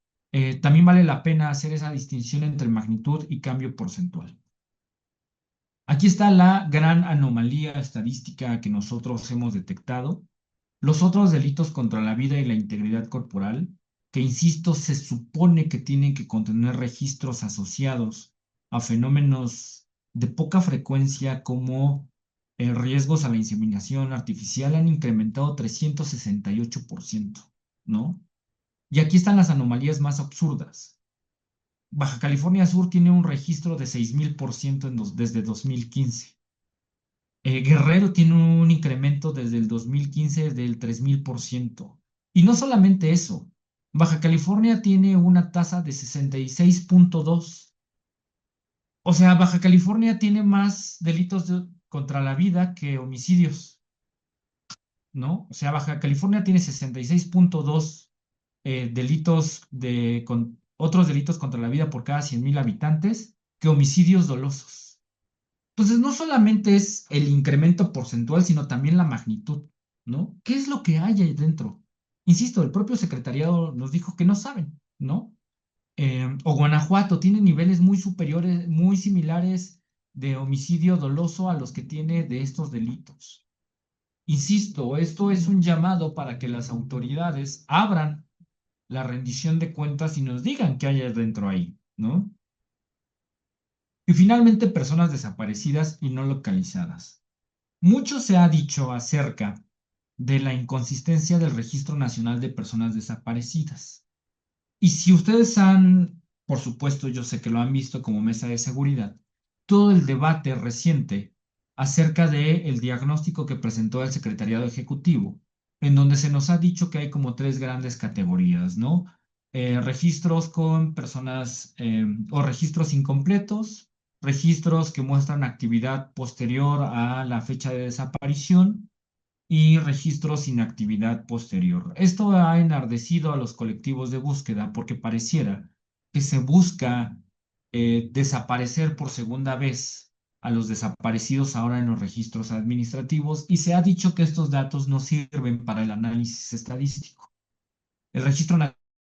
Speaker 3: también vale la pena hacer esa distinción entre magnitud y cambio porcentual. Aquí está la gran anomalía estadística que nosotros hemos detectado. Los otros delitos contra la vida y la integridad corporal, que insisto, se supone que tienen que contener registros asociados a fenómenos de poca frecuencia como riesgos a la inseminación artificial, han incrementado 368%, ¿no? Y aquí están las anomalías más absurdas. Baja California Sur tiene un registro de 6.000% desde 2015. Guerrero tiene un incremento desde el 2015 del 3.000%. Y no solamente eso, Baja California tiene una tasa de 66.2. O sea, Baja California tiene más delitos contra la vida que homicidios, ¿no? O sea, Baja California tiene 66.2 otros delitos contra la vida por cada 100,000 habitantes que homicidios dolosos. Entonces, no solamente es el incremento porcentual, sino también la magnitud, ¿no? ¿Qué es lo que hay ahí dentro? Insisto, el propio secretariado nos dijo que no saben, ¿no? O Guanajuato tiene niveles muy superiores, muy similares de homicidio doloso a los que tiene de estos delitos. Insisto, esto es un llamado para que las autoridades abran la rendición de cuentas y nos digan qué hay dentro ahí, ¿no? Y finalmente, personas desaparecidas y no localizadas. Mucho se ha dicho acerca de la inconsistencia del Registro Nacional de Personas Desaparecidas. Y si ustedes por supuesto, yo sé que lo han visto como mesa de seguridad, todo el debate reciente acerca del diagnóstico que presentó el Secretariado Ejecutivo, en donde se nos ha dicho que hay como tres grandes categorías, ¿no? Registros con personas o registros incompletos, registros que muestran actividad posterior a la fecha de desaparición y registros sin actividad posterior. Esto ha enardecido a los colectivos de búsqueda porque pareciera que se busca desaparecer por segunda vez a los desaparecidos ahora en los registros administrativos y se ha dicho que estos datos no sirven para el análisis estadístico. El Registro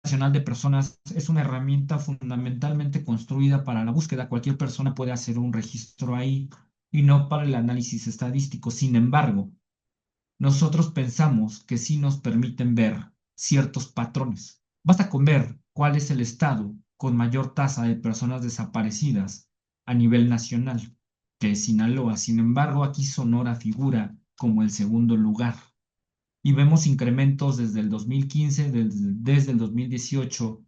Speaker 3: Nacional de Personas es una herramienta fundamentalmente construida para la búsqueda. Cualquier persona puede hacer un registro ahí y no para el análisis estadístico. Sin embargo, nosotros pensamos que sí nos permiten ver ciertos patrones. Basta con ver cuál es el estado con mayor tasa de personas desaparecidas a nivel nacional, que es Sinaloa. Sin embargo, aquí Sonora figura como el segundo lugar. Y vemos incrementos desde el 2015, desde el 2018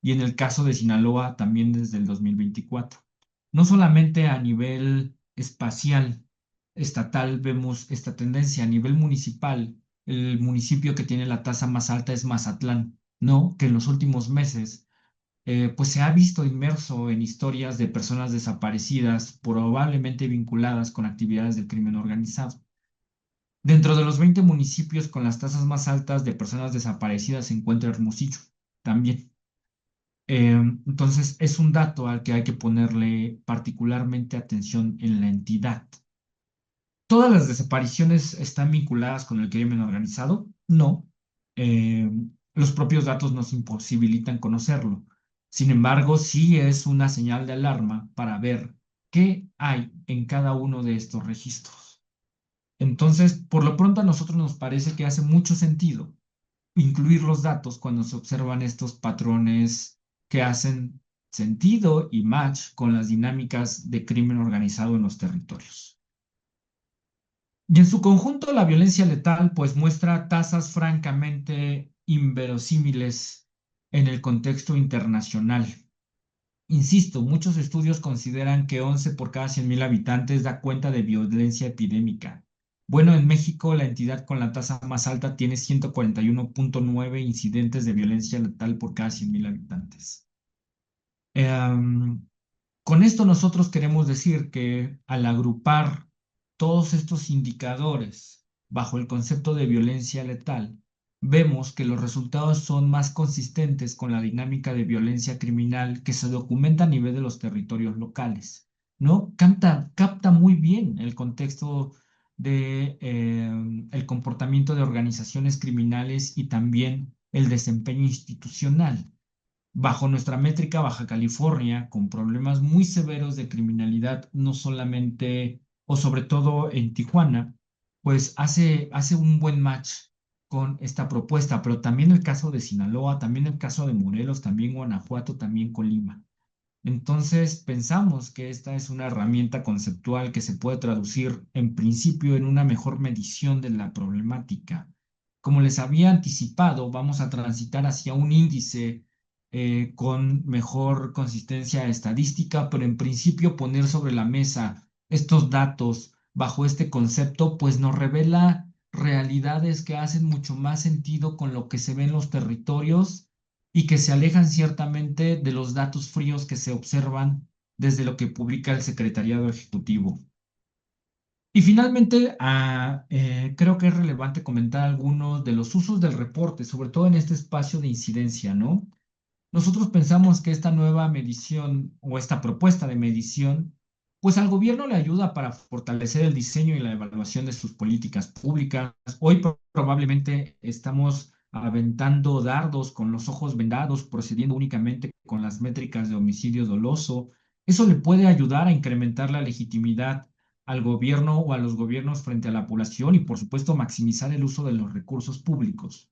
Speaker 3: y en el caso de Sinaloa también desde el 2024. No solamente a nivel espacial, estatal, vemos esta tendencia. A nivel municipal, el municipio que tiene la tasa más alta es Mazatlán, ¿no? Que en los últimos meses, pues se ha visto inmerso en historias de personas desaparecidas, probablemente vinculadas con actividades del crimen organizado. Dentro de los 20 municipios con las tasas más altas de personas desaparecidas se encuentra Hermosillo, también. Entonces, es un dato al que hay que ponerle particularmente atención en la entidad. ¿Todas las desapariciones están vinculadas con el crimen organizado? No. Eh, los propios datos nos imposibilitan conocerlo. Sin embargo, sí es una señal de alarma para ver qué hay en cada uno de estos registros. Entonces, por lo pronto a nosotros nos parece que hace mucho sentido incluir los datos cuando se observan estos patrones que hacen sentido y match con las dinámicas de crimen organizado en los territorios. Y en su conjunto, la violencia letal pues muestra tasas francamente inverosímiles en el contexto internacional. Insisto, muchos estudios consideran que 11 por cada 100,000 habitantes da cuenta de violencia epidémica. Bueno, en México la entidad con la tasa más alta tiene 141.9 incidentes de violencia letal por cada 100,000 habitantes. Con esto nosotros queremos decir que al agrupar todos estos indicadores bajo el concepto de violencia letal, vemos que los resultados son más consistentes con la dinámica de violencia criminal que se documenta a nivel de los territorios locales, ¿no? Capta muy bien el contexto de el comportamiento de organizaciones criminales y también el desempeño institucional. Bajo nuestra métrica, Baja California, con problemas muy severos de criminalidad, no solamente o sobre todo en Tijuana, pues hace un buen match con esta propuesta, pero también el caso de Sinaloa, también el caso de Morelos, también Guanajuato, también Colima. Entonces, pensamos que esta es una herramienta conceptual que se puede traducir en principio en una mejor medición de la problemática. Como les había anticipado, vamos a transitar hacia un índice con mejor consistencia estadística, pero en principio poner sobre la mesa estos datos bajo este concepto, pues nos revela realidades que hacen mucho más sentido con lo que se ve en los territorios y que se alejan ciertamente de los datos fríos que se observan desde lo que publica el Secretariado Ejecutivo. Y finalmente, creo que es relevante comentar algunos de los usos del reporte, sobre todo en este espacio de incidencia, ¿no? Nosotros pensamos que esta nueva medición o esta propuesta de medición, pues al gobierno le ayuda para fortalecer el diseño y la evaluación de sus políticas públicas. Hoy probablemente estamos aventando dardos con los ojos vendados, procediendo únicamente con las métricas de homicidio doloso. Eso le puede ayudar a incrementar la legitimidad al gobierno o a los gobiernos frente a la población y, por supuesto, maximizar el uso de los recursos públicos.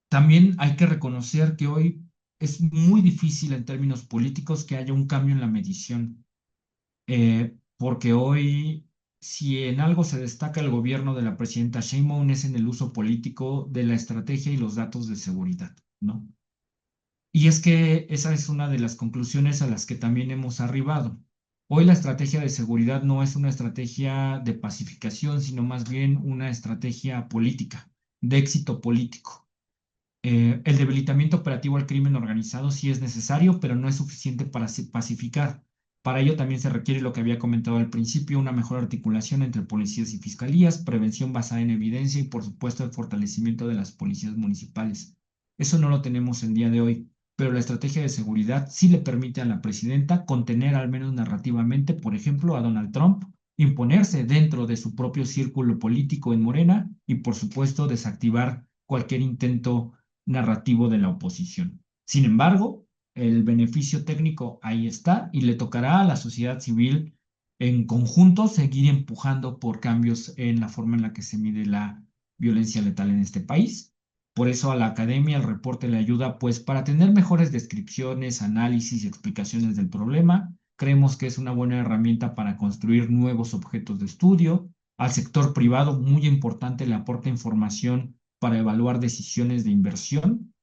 Speaker 3: También hay que reconocer que hoy es muy difícil en términos políticos que haya un cambio en la medición, porque hoy, si en algo se destaca el gobierno de la presidenta Sheinbaum es en el uso político de la estrategia y los datos de seguridad, ¿no? Y es que esa es una de las conclusiones a las que también hemos arribado. Hoy la estrategia de seguridad no es una estrategia de pacificación, sino más bien una estrategia política, de éxito político. El debilitamiento operativo al crimen organizado sí es necesario, pero no es suficiente para pacificar. Para ello también se requiere lo que había comentado al principio, una mejor articulación entre policías y fiscalías, prevención basada en evidencia y, por supuesto, el fortalecimiento de las policías municipales. Eso no lo tenemos el día de hoy, pero la estrategia de seguridad sí le permite a la presidenta contener, al menos narrativamente, por ejemplo, a Donald Trump, imponerse dentro de su propio círculo político en Morena y, por supuesto, desactivar cualquier intento narrativo de la oposición. Sin embargo, el beneficio técnico ahí está y le tocará a la sociedad civil en conjunto seguir empujando por cambios en la forma en la que se mide la violencia letal en este país. Por eso a la academia el reporte le ayuda pues para tener mejores descripciones, análisis y explicaciones del problema. Creemos que es una buena herramienta para construir nuevos objetos de estudio. Al sector privado, muy importante, le aporta información para evaluar decisiones de inversión.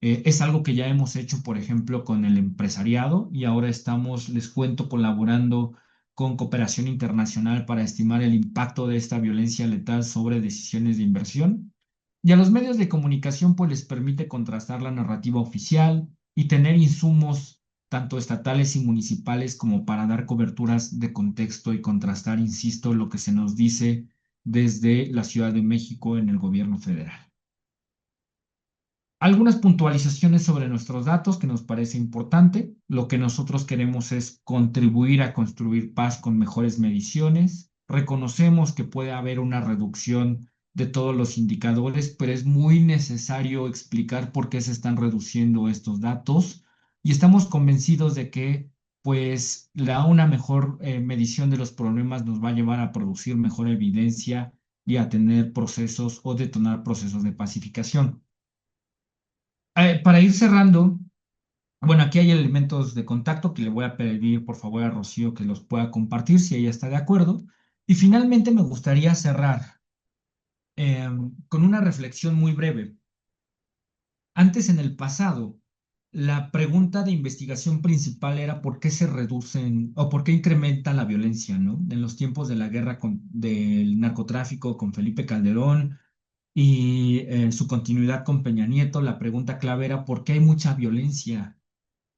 Speaker 3: Es algo que ya hemos hecho, por ejemplo, con el empresariado y ahora estamos, les cuento, colaborando con cooperación internacional para estimar el impacto de esta violencia letal sobre decisiones de inversión. Y a los medios de comunicación, pues les permite contrastar la narrativa oficial y tener insumos tanto estatales y municipales como para dar coberturas de contexto y contrastar, insisto, lo que se nos dice desde la Ciudad de México en el gobierno federal. Algunas puntualizaciones sobre nuestros datos que nos parece importante. Lo que nosotros queremos es contribuir a construir paz con mejores mediciones. Reconocemos que puede haber una reducción de todos los indicadores, pero es muy necesario explicar por qué se están reduciendo estos datos y estamos convencidos de que pues una mejor medición de los problemas nos va a llevar a producir mejor evidencia y a tener procesos o detonar procesos de pacificación. Para ir cerrando, bueno, aquí hay elementos de contacto que le voy a pedir por favor a Rocío que los pueda compartir si ella está de acuerdo. Y finalmente me gustaría cerrar con una reflexión muy breve. Antes en el pasado, la pregunta de investigación principal era por qué se reducen o por qué incrementa la violencia, ¿no? En los tiempos de la guerra del narcotráfico con Felipe Calderón y su continuidad con Peña Nieto, la pregunta clave era ¿por qué hay mucha violencia?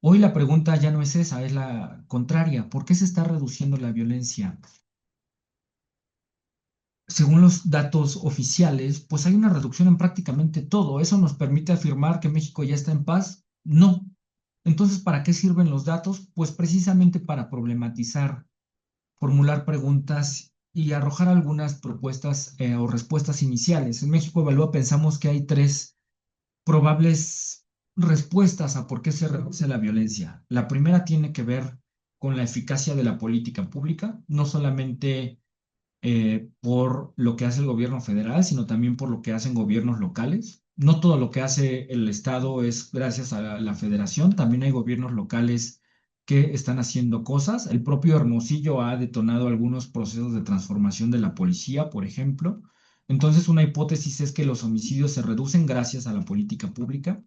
Speaker 3: Hoy la pregunta ya no es esa, es la contraria. ¿Por qué se está reduciendo la violencia? Según los datos oficiales, pues hay una reducción en prácticamente todo. ¿Eso nos permite afirmar que México ya está en paz? No. Entonces, ¿para qué sirven los datos? Pues precisamente para problematizar, formular preguntas y arrojar algunas propuestas o respuestas iniciales. En México Evalúa pensamos que hay tres probables respuestas a por qué se reduce la violencia. La primera tiene que ver con la eficacia de la política pública, no solamente por lo que hace el gobierno federal, sino también por lo que hacen gobiernos locales. No todo lo que hace el Estado es gracias a la federación, también hay gobiernos locales que están haciendo cosas. El propio Hermosillo ha detonado algunos procesos de transformación de la policía, por ejemplo. Entonces, una hipótesis es que los homicidios se reducen gracias a la política pública.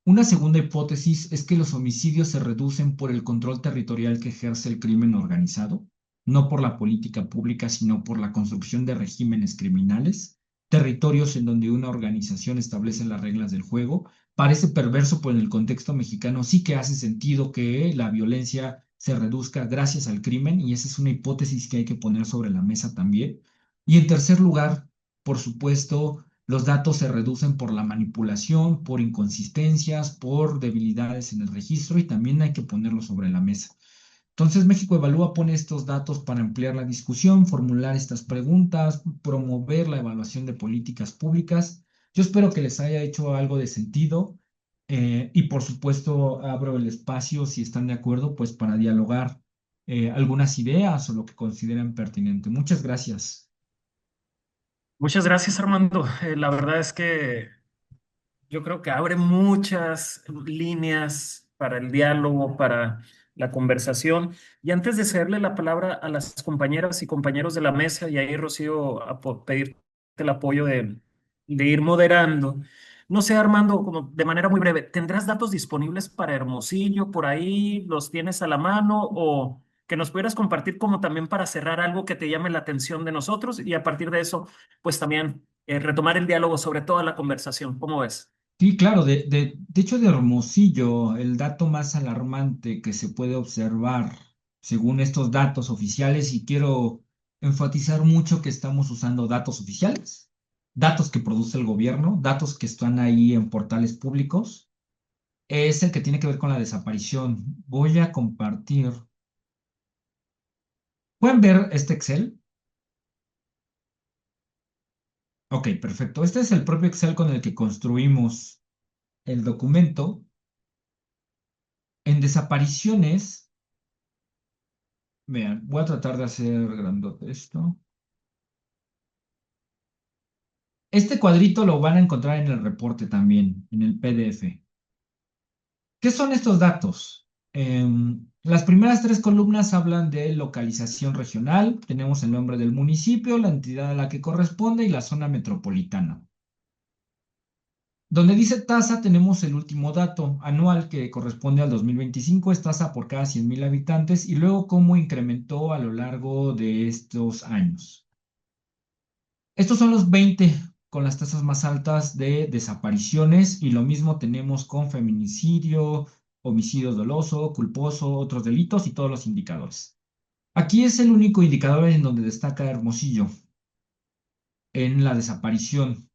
Speaker 3: Una segunda hipótesis es que los homicidios se reducen por el control territorial que ejerce el crimen organizado, no por la política pública, sino por la construcción de regímenes criminales, territorios en donde una organización establece las reglas del juego. Parece perverso, pero en el contexto mexicano sí que hace sentido que la violencia se reduzca gracias al crimen, y esa es una hipótesis que hay que poner sobre la mesa también. Y en tercer lugar, por supuesto, los datos se reducen por la manipulación, por inconsistencias, por debilidades en el registro, y también hay que ponerlo sobre la mesa. Entonces, México Evalúa pone estos datos para ampliar la discusión, formular estas preguntas, promover la evaluación de políticas públicas. Yo espero que les haya hecho algo de sentido, y por supuesto abro el espacio, si están de acuerdo, pues para dialogar algunas ideas o lo que consideren pertinente. Muchas gracias.
Speaker 2: Muchas gracias, Armando. La verdad es que yo creo que abre muchas líneas para el diálogo, para la conversación. Y antes de cederle la palabra a las compañeras y compañeros de la mesa, y ahí, Rocío, pedirte el apoyo de ir moderando. No sé, Armando, como de manera muy breve, ¿tendrás datos disponibles para Hermosillo por ahí? ¿Los tienes a la mano? O que nos pudieras compartir como también para cerrar algo que te llame la atención de nosotros y a partir de eso, pues también retomar el diálogo sobre toda la conversación. ¿Cómo ves?
Speaker 3: Sí, claro, de hecho de Hermosillo, el dato más alarmante que se puede observar según estos datos oficiales, y quiero enfatizar mucho que estamos usando datos oficiales, datos que produce el gobierno, datos que están ahí en portales públicos, es el que tiene que ver con la desaparición. Voy a compartir. ¿Pueden ver este Excel? Ok, perfecto. Este es el propio Excel con el que construimos el documento. En desapariciones, vean, voy a tratar de hacer grandote esto. Este cuadrito lo van a encontrar en el reporte también, en el PDF. ¿Qué son estos datos? Las primeras tres columnas hablan de localización regional. Tenemos el nombre del municipio, la entidad a la que corresponde y la zona metropolitana. Donde dice tasa, tenemos el último dato anual que corresponde al 2025, es tasa por cada 100,000 habitantes, y luego cómo incrementó a lo largo de estos años. Estos son los 20 con las tasas más altas de desapariciones, y lo mismo tenemos con feminicidio, homicidio doloso, culposo, otros delitos y todos los indicadores. Aquí es el único indicador en donde destaca Hermosillo en la desaparición.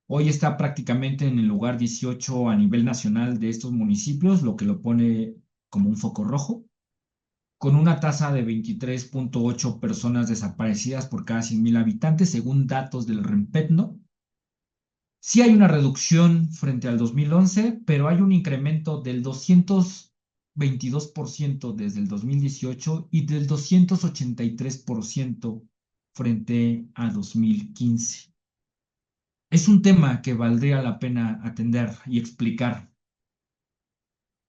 Speaker 3: Hoy está prácticamente en el lugar 18 a nivel nacional de estos municipios, lo que lo pone como un foco rojo, con una tasa de 23.8 personas desaparecidas por cada 100,000 habitantes, según datos del REMPETNO. Sí hay una reducción frente al 2011, pero hay un incremento del 222% desde el 2018 y del 283% frente a 2015. Es un tema que valdría la pena atender y explicar.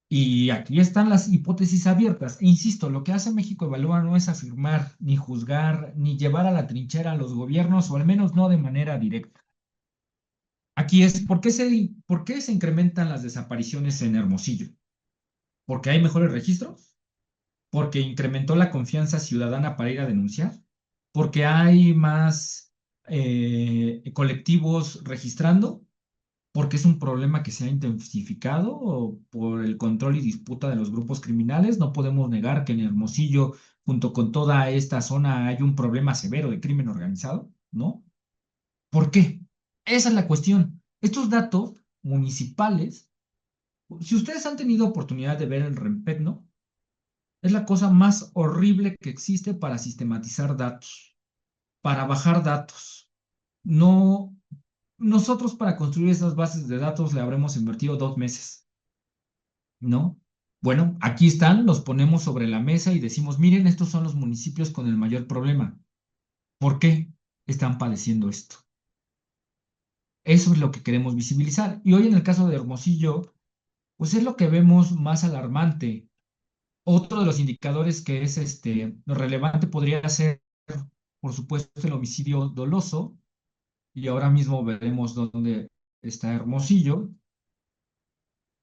Speaker 3: Y aquí están las hipótesis abiertas. E insisto, lo que hace México Evalúa no es afirmar, ni juzgar, ni llevar a la trinchera a los gobiernos, o al menos no de manera directa. Aquí es, ¿por qué se incrementan las desapariciones en Hermosillo? ¿Porque hay mejores registros? ¿Porque incrementó la confianza ciudadana para ir a denunciar? ¿Porque hay más colectivos registrando? ¿Porque es un problema que se ha intensificado o por el control y disputa de los grupos criminales? No podemos negar que en Hermosillo, junto con toda esta zona, hay un problema severo de crimen organizado, ¿no? ¿Por qué? Esa es la cuestión. Estos datos municipales, si ustedes han tenido oportunidad de ver el REMPETNO, es la cosa más horrible que existe para sistematizar datos, para bajar datos. No, nosotros para construir esas bases de datos le habremos invertido 2 meses, ¿no? Bueno, aquí están, los ponemos sobre la mesa y decimos, miren, estos son los municipios con el mayor problema. ¿Por qué están padeciendo esto? Eso es lo que queremos visibilizar. Y hoy en el caso de Hermosillo, pues es lo que vemos más alarmante. Otro de los indicadores que es relevante podría ser, por supuesto, el homicidio doloso, y ahora mismo veremos dónde está Hermosillo.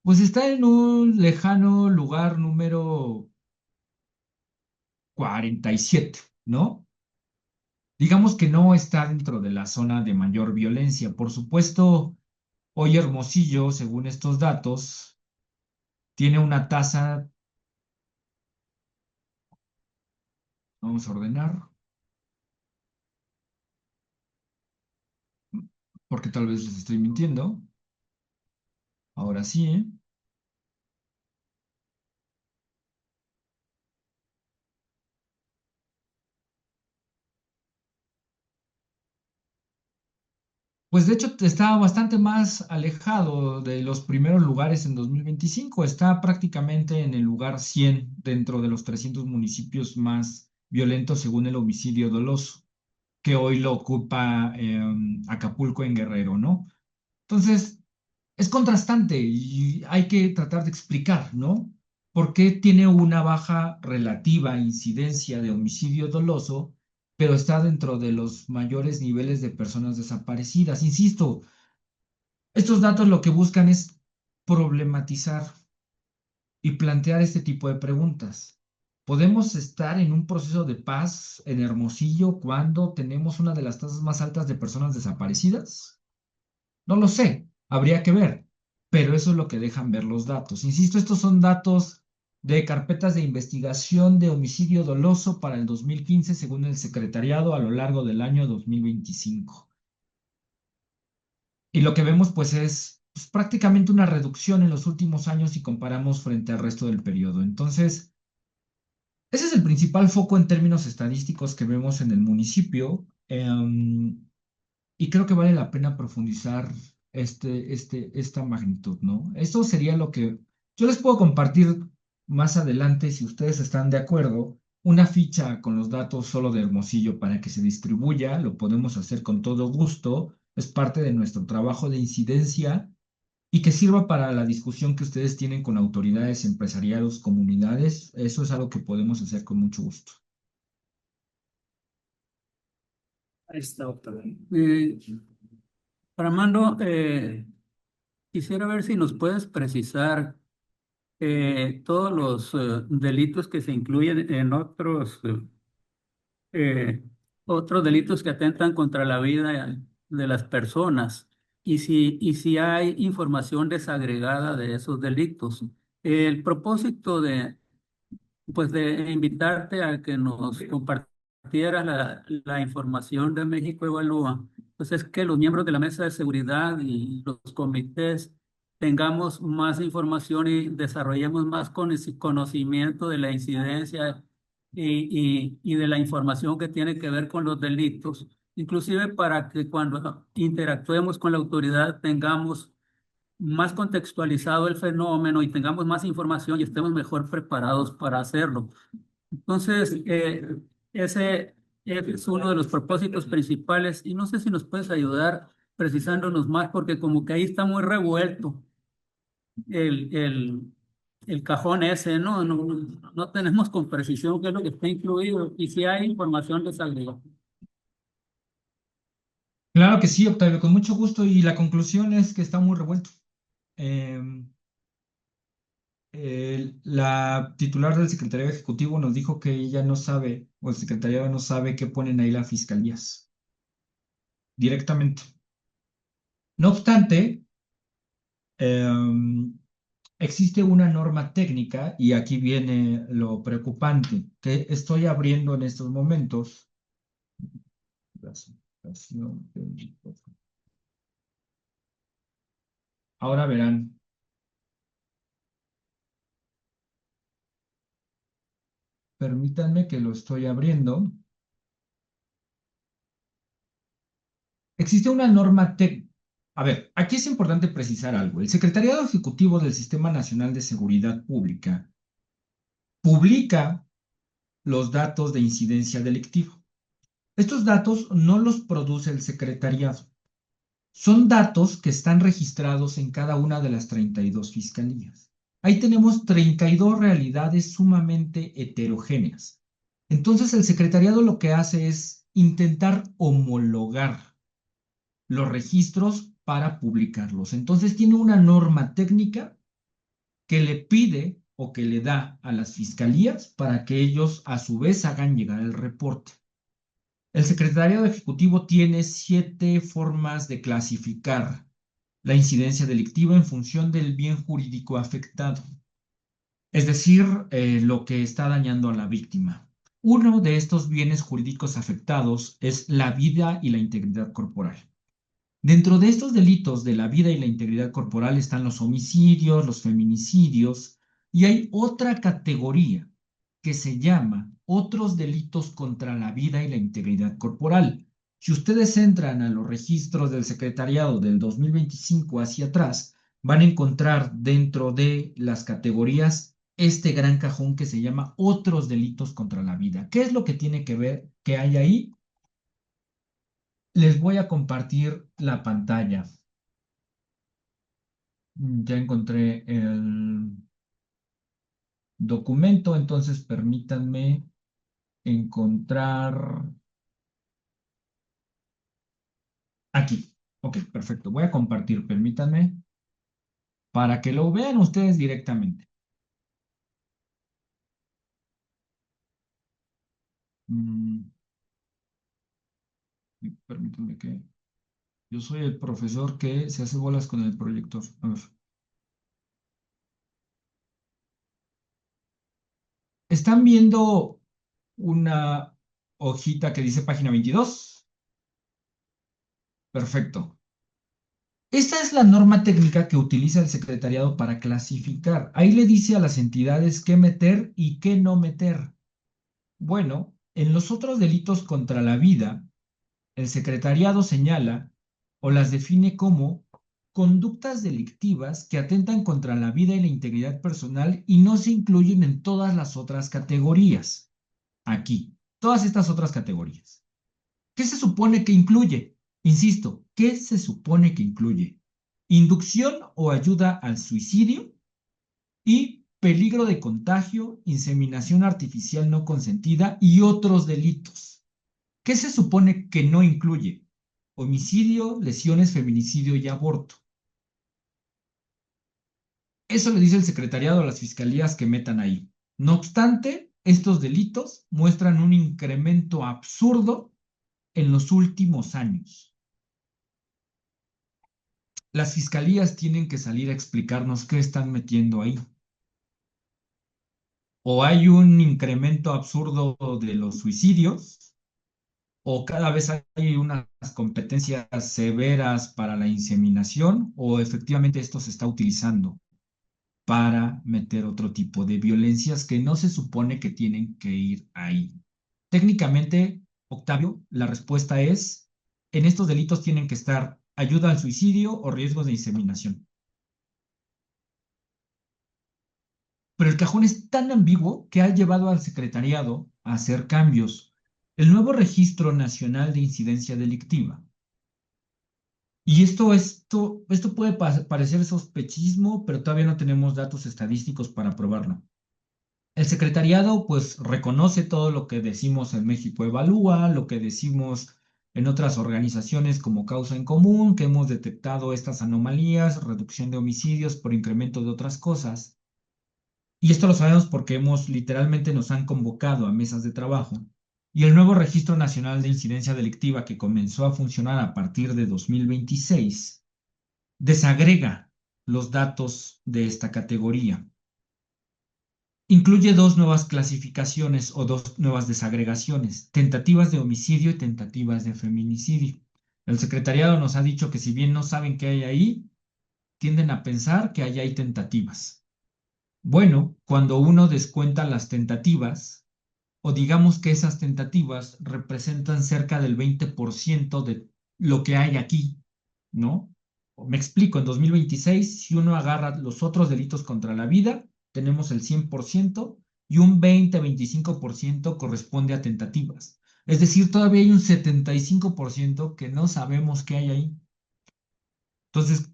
Speaker 3: Pues está en un lejano lugar número 47, ¿no? Digamos que no está dentro de la zona de mayor violencia. Por supuesto, hoy Hermosillo, según estos datos, tiene una tasa Vamos a ordenar, porque tal vez les estoy mintiendo. Ahora sí, ¿eh? Pues de hecho está bastante más alejado de los primeros lugares en 2025. Está prácticamente en el lugar 100 dentro de los 300 municipios más violentos según el homicidio doloso, que hoy lo ocupa Acapulco en Guerrero, ¿no? Entonces, es contrastante y hay que tratar de explicar, ¿no? ¿Por qué tiene una baja relativa incidencia de homicidio doloso, pero está dentro de los mayores niveles de personas desaparecidas? Insisto, estos datos lo que buscan es problematizar y plantear este tipo de preguntas. ¿Podemos estar en un proceso de paz en Hermosillo cuando tenemos una de las tasas más altas de personas desaparecidas? No lo sé, habría que ver, pero eso es lo que dejan ver los datos. Insisto, estos son datos de carpetas de investigación de homicidio doloso para el 2015, según el secretariado, a lo largo del año 2025. Y lo que vemos, pues, es pues, prácticamente una reducción en los últimos años si comparamos frente al resto del periodo. Entonces, ese es el principal foco en términos estadísticos que vemos en el municipio. Y creo que vale la pena profundizar esta magnitud, ¿no? Esto sería lo que yo les puedo compartir más adelante, si ustedes están de acuerdo, una ficha con los datos solo de Hermosillo para que se distribuya, lo podemos hacer con todo gusto, es parte de nuestro trabajo de incidencia y que sirva para la discusión que ustedes tienen con autoridades empresariales, comunidades, eso es algo que podemos hacer con mucho gusto.
Speaker 2: Ahí está, doctor.
Speaker 1: Armando, quisiera ver si nos puedes precisar todos los delitos que se incluyen en otros delitos que atentan contra la vida de las personas y si hay información desagregada de esos delitos. El propósito de invitarte a que nos compartieras la información de México Evalúa, pues es que los miembros de la mesa de seguridad y los comités tengamos más información y desarrollemos más conocimiento de la incidencia y de la información que tiene que ver con los delitos, inclusive para que cuando interactuemos con la autoridad tengamos más contextualizado el fenómeno y tengamos más información y estemos mejor preparados para hacerlo. Entonces, ese es uno de los propósitos principales y no sé si nos puedes ayudar precisándonos más porque como que ahí está muy revuelto el, el, el cajón ese, ¿no? No tenemos con precisión qué es lo que está incluido y si hay información desagregada.
Speaker 3: Claro que sí, Octavio, con mucho gusto y la conclusión es que está muy revuelto. Em, la titular del secretariado ejecutivo nos dijo que ella no sabe, o el secretariado no sabe qué ponen ahí las fiscalías directamente. No obstante, em, existe una norma técnica, y aquí viene lo preocupante, que estoy abriendo en estos momentos. Ahora verán. Permítanme que lo estoy abriendo. Existe una norma técnica. A ver, aquí es importante precisar algo. El Secretariado Ejecutivo del Sistema Nacional de Seguridad Pública publica los datos de incidencia delictiva. Estos datos no los produce el secretariado. Son datos que están registrados en cada una de las 32 fiscalías. Ahí tenemos 32 realidades sumamente heterogéneas. Entonces, el secretariado lo que hace es intentar homologar los registros para publicarlos. Entonces, tiene una norma técnica que le pide o que le da a las fiscalías para que ellos a su vez hagan llegar el reporte. El secretariado ejecutivo tiene 7 formas de clasificar la incidencia delictiva en función del bien jurídico afectado, es decir, lo que está dañando a la víctima. Uno de estos bienes jurídicos afectados es la vida y la integridad corporal. Dentro de estos delitos de la vida y la integridad corporal están los homicidios, los feminicidios, y hay otra categoría que se llama otros delitos contra la vida y la integridad corporal. Si ustedes entran a los registros del secretariado del 2025 hacia atrás, van a encontrar dentro de las categorías este gran cajón que se llama otros delitos contra la vida. ¿Qué es lo que tiene que ver que hay ahí? Les voy a compartir la pantalla. Ya encontré el documento, entonces permítanme encontrar aquí. Ok, perfecto. Voy a compartir, permítanme, para que lo vean ustedes directamente. Mm, Permítanme que... Yo soy el profesor que se hace bolas con el proyector. A ver. ¿Están viendo una hojita que dice página 22? Perfecto. Esta es la norma técnica que utiliza el secretariado para clasificar. Ahí le dice a las entidades qué meter y qué no meter. Bueno, en los otros delitos contra la vida, el secretariado señala o las define como conductas delictivas que atentan contra la vida y la integridad personal y no se incluyen en todas las otras categorías. Aquí, todas estas otras categorías. ¿Qué se supone que incluye? Insisto, ¿qué se supone que incluye? Inducción o ayuda al suicidio y peligro de contagio, inseminación artificial no consentida y otros delitos. ¿Qué se supone que no incluye? Homicidio, lesiones, feminicidio y aborto. Eso le dice el secretariado a las fiscalías que metan ahí. No obstante, estos delitos muestran un incremento absurdo en los últimos años. Las fiscalías tienen que salir a explicarnos qué están metiendo ahí. O hay un incremento absurdo de los suicidios, o cada vez hay unas competencias severas para la inseminación, o efectivamente esto se está utilizando para meter otro tipo de violencias que no se supone que tienen que ir ahí. Técnicamente, Octavio, la respuesta es, en estos delitos tienen que estar ayuda al suicidio o riesgos de inseminación. Pero el cajón es tan ambiguo que ha llevado al secretariado a hacer cambios. El nuevo Registro Nacional de Incidencia Delictiva. Y esto puede parecer sospechismo, pero todavía no tenemos datos estadísticos para probarlo. El secretariado pues reconoce todo lo que decimos en México Evalúa, lo que decimos en otras organizaciones como Causa en Común, que hemos detectado estas anomalías, reducción de homicidios por incremento de otras cosas. Y esto lo sabemos porque literalmente nos han convocado a mesas de trabajo. Y el nuevo Registro Nacional de Incidencia Delictiva que comenzó a funcionar a partir de 2026 desagrega los datos de esta categoría. Incluye dos nuevas clasificaciones o dos nuevas desagregaciones, tentativas de homicidio y tentativas de feminicidio. El secretariado nos ha dicho que si bien no saben qué hay ahí, tienden a pensar que ahí hay tentativas. Bueno, cuando uno descuenta las tentativas, o digamos que esas tentativas representan cerca del 20% de lo que hay aquí, ¿no? Me explico, en 2026, si uno agarra los otros delitos contra la vida, tenemos el 100% y un 20-25% corresponde a tentativas. Es decir, todavía hay un 75% que no sabemos qué hay ahí. Entonces,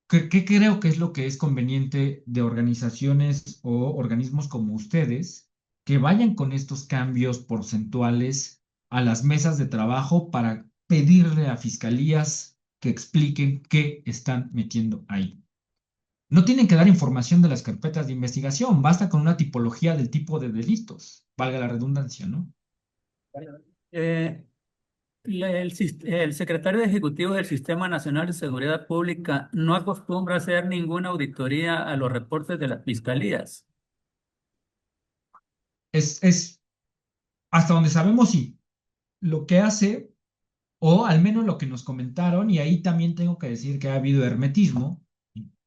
Speaker 3: ¿qué creo que es lo que es conveniente de organizaciones o organismos como ustedes que vayan con estos cambios porcentuales a las mesas de trabajo para pedirle a fiscalías que expliquen qué están metiendo ahí? No tienen que dar información de las carpetas de investigación, basta con una tipología del tipo de delitos, valga la redundancia, ¿no?
Speaker 1: Eh, el secretario ejecutivo del Sistema Nacional de Seguridad Pública no acostumbra a hacer ninguna auditoría a los reportes de las fiscalías.
Speaker 3: hasta donde sabemos, sí. Lo que hace, o al menos lo que nos comentaron, y ahí también tengo que decir que ha habido hermetismo,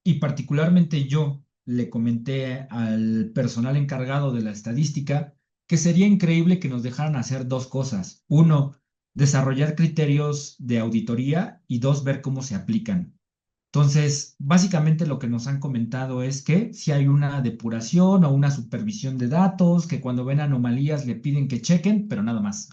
Speaker 3: y particularmente yo le comenté al personal encargado de la estadística que sería increíble que nos dejaran hacer dos cosas. Uno, desarrollar criterios de auditoría y dos, ver cómo se aplican. Entonces, básicamente lo que nos han comentado es que si hay una depuración o una supervisión de datos, que cuando ven anomalías le piden que chequen, pero nada más.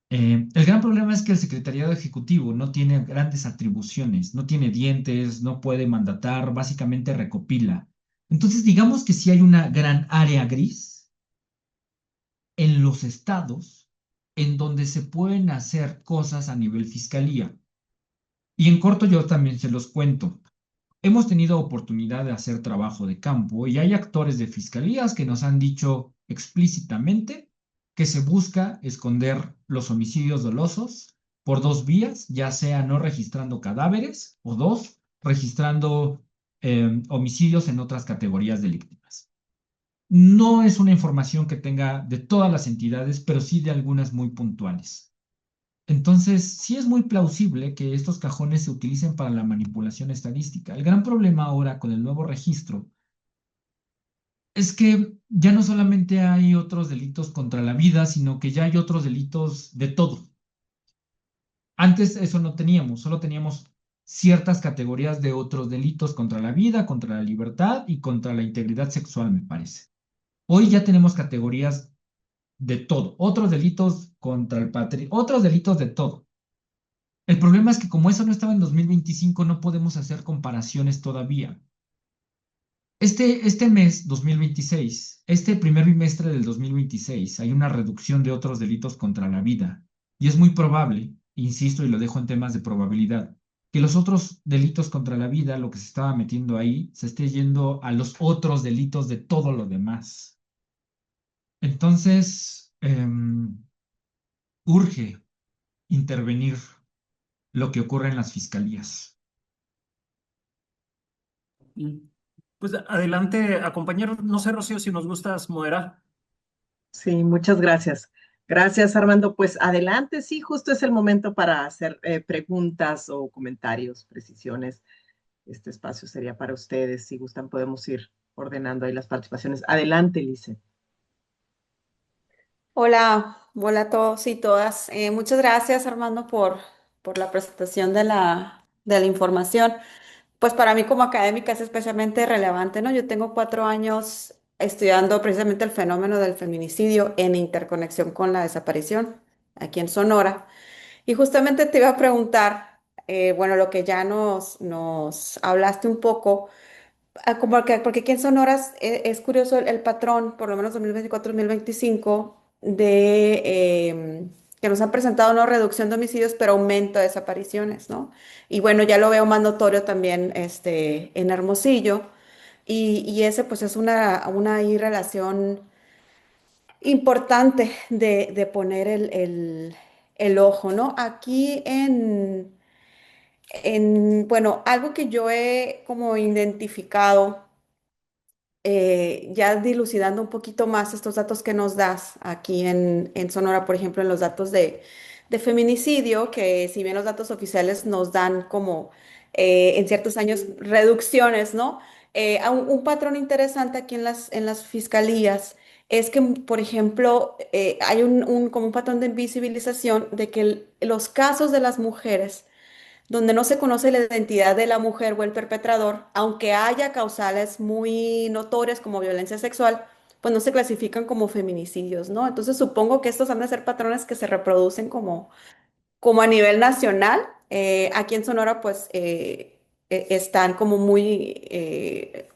Speaker 3: El gran problema es que el secretariado ejecutivo no tiene grandes atribuciones, no tiene dientes, no puede mandatar, básicamente recopila. Entonces, digamos que sí hay una gran área gris en los estados en donde se pueden hacer cosas a nivel fiscalía. Y en corto yo también se los cuento. Hemos tenido oportunidad de hacer trabajo de campo y hay actores de fiscalías que nos han dicho explícitamente que se busca esconder los homicidios dolosos por dos vías, ya sea no registrando cadáveres o dos, registrando homicidios en otras categorías delictivas. No es una información que tenga de todas las entidades, pero sí de algunas muy puntuales. Entonces, sí es muy plausible que estos cajones se utilicen para la manipulación estadística. El gran problema ahora con el nuevo registro es que ya no solamente hay otros delitos contra la vida, sino que ya hay otros delitos de todo. Antes eso no teníamos, solo teníamos ciertas categorías de otros delitos contra la vida, contra la libertad y contra la integridad sexual, me parece. Hoy ya tenemos categorías de todo, otros delitos contra el patrimonio, otros delitos de todo. El problema es que como eso no estaba en 2025, no podemos hacer comparaciones todavía. Este mes, 2026, este primer bimestre del 2026, hay una reducción de otros delitos contra la vida. Y es muy probable, insisto y lo dejo en temas de probabilidad, que los otros delitos contra la vida, lo que se estaba metiendo ahí, se esté yendo a los otros delitos de todo lo demás. Entonces, urge intervenir lo que ocurre en las fiscalías.
Speaker 2: Pues adelante, compañeros. No sé, Rocío, si nos gustas moderar.
Speaker 4: Sí, muchas gracias. Gracias, Armando. Pues adelante, sí, justo es el momento para hacer preguntas o comentarios, precisiones. Este espacio sería para ustedes. Si gustan, podemos ir ordenando ahí las participaciones. Adelante, Lice.
Speaker 5: Hola, hola a todos y todas. Muchas gracias, Armando, por la presentación de la información. Pues para mí como académica es especialmente relevante, ¿no? Yo tengo 4 años estudiando precisamente el fenómeno del feminicidio en interconexión con la desaparición aquí en Sonora. Y justamente te iba a preguntar, bueno, lo que ya nos hablaste un poco. Como porque aquí en Sonora es curioso el patrón, por lo menos 2024-2025, que nos han presentado no reducción de homicidios, pero aumento de desapariciones, ¿no? Y bueno, ya lo veo más notorio también en Hermosillo. Y ese pues es una ahí relación importante de poner el ojo, ¿no? Aquí bueno, algo que yo he como identificado ya dilucidando un poquito más estos datos que nos das aquí en Sonora, por ejemplo, en los datos de feminicidio, que si bien los datos oficiales nos dan como en ciertos años reducciones, ¿no? Un patrón interesante aquí en las fiscalías es que, por ejemplo, hay como un patrón de invisibilización de que los casos de las mujeres donde no se conoce la identidad de la mujer o el perpetrador, aunque haya causales muy notorias como violencia sexual, pues no se clasifican como feminicidios, ¿no? Entonces supongo que estos han de ser patrones que se reproducen como a nivel nacional. Aquí en Sonora, pues están como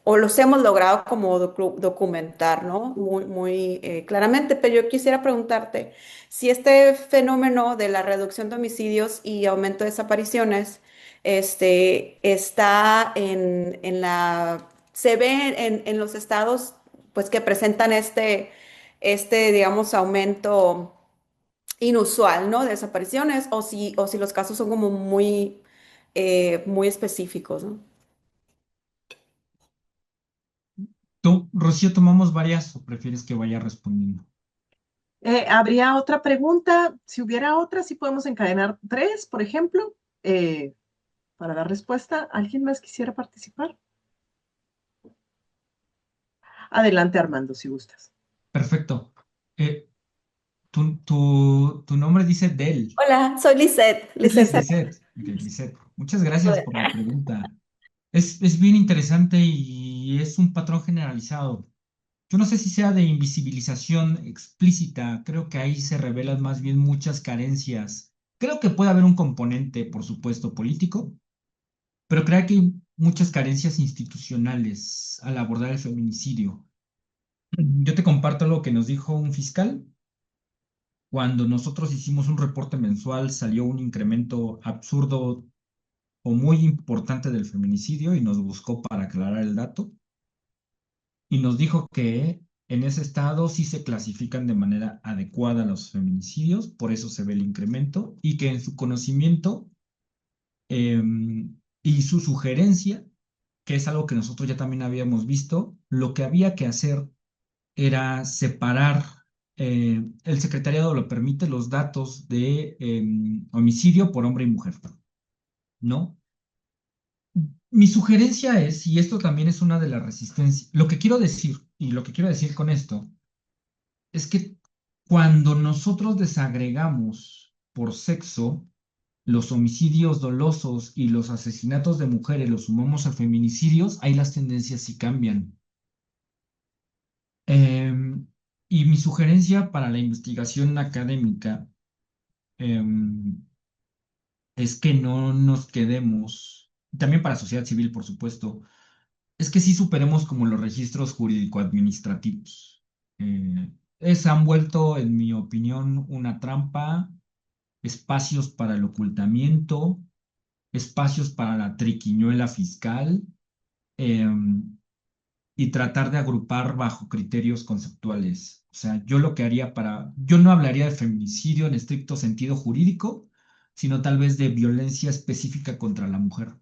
Speaker 5: o los hemos logrado como documentar, ¿no? Muy, muy claramente. Pero yo quisiera preguntarte si este fenómeno de la reducción de homicidios y aumento de desapariciones, está se ve en los estados, pues que presentan digamos, aumento inusual, ¿no? De desapariciones o si los casos son como muy específicos, ¿no?
Speaker 3: ¿Tú, Rocío, tomamos varias o prefieres que vaya respondiendo?
Speaker 4: ¿Habría otra pregunta? Si hubiera otra, sí podemos encadenar tres, por ejemplo, para dar respuesta. ¿Alguien más quisiera participar? Adelante, Armando, si gustas.
Speaker 3: Perfecto. Eh, tu nombre dice Del.
Speaker 5: Hola, soy Lisette, Lisette.
Speaker 3: Lisette. Ok, Lisette. Muchas gracias por la pregunta. Es bien interesante y es un patrón generalizado. Yo no sé si sea de invisibilización explícita, creo que ahí se revelan más bien muchas carencias. Creo que puede haber un componente, por supuesto, político, pero creo que hay muchas carencias institucionales al abordar el feminicidio. Yo te comparto lo que nos dijo un fiscal. Cuando nosotros hicimos un reporte mensual, salió un incremento absurdo o muy importante del feminicidio y nos buscó para aclarar el dato. Y nos dijo que en ese estado sí se clasifican de manera adecuada los feminicidios, por eso se ve el incremento, y que en su conocimiento y su sugerencia, que es algo que nosotros ya también habíamos visto, lo que había que hacer era separar, el secretariado lo permite, los datos de homicidio por hombre y mujer, ¿no? Mi sugerencia es, y esto también es una de las resistencias, lo que quiero decir, y lo que quiero decir con esto, es que cuando nosotros desagregamos por sexo los homicidios dolosos y los asesinatos de mujeres, los sumamos a feminicidios, ahí las tendencias sí cambian. Y mi sugerencia para la investigación académica es que no nos quedemos, también para sociedad civil, por supuesto, es que sí superemos como los registros jurídico-administrativos. Han vuelto, en mi opinión, una trampa, espacios para el ocultamiento, espacios para la triquiñuela fiscal, y tratar de agrupar bajo criterios conceptuales. O sea, yo lo que haría yo no hablaría de feminicidio en estricto sentido jurídico, sino tal vez de violencia específica contra la mujer.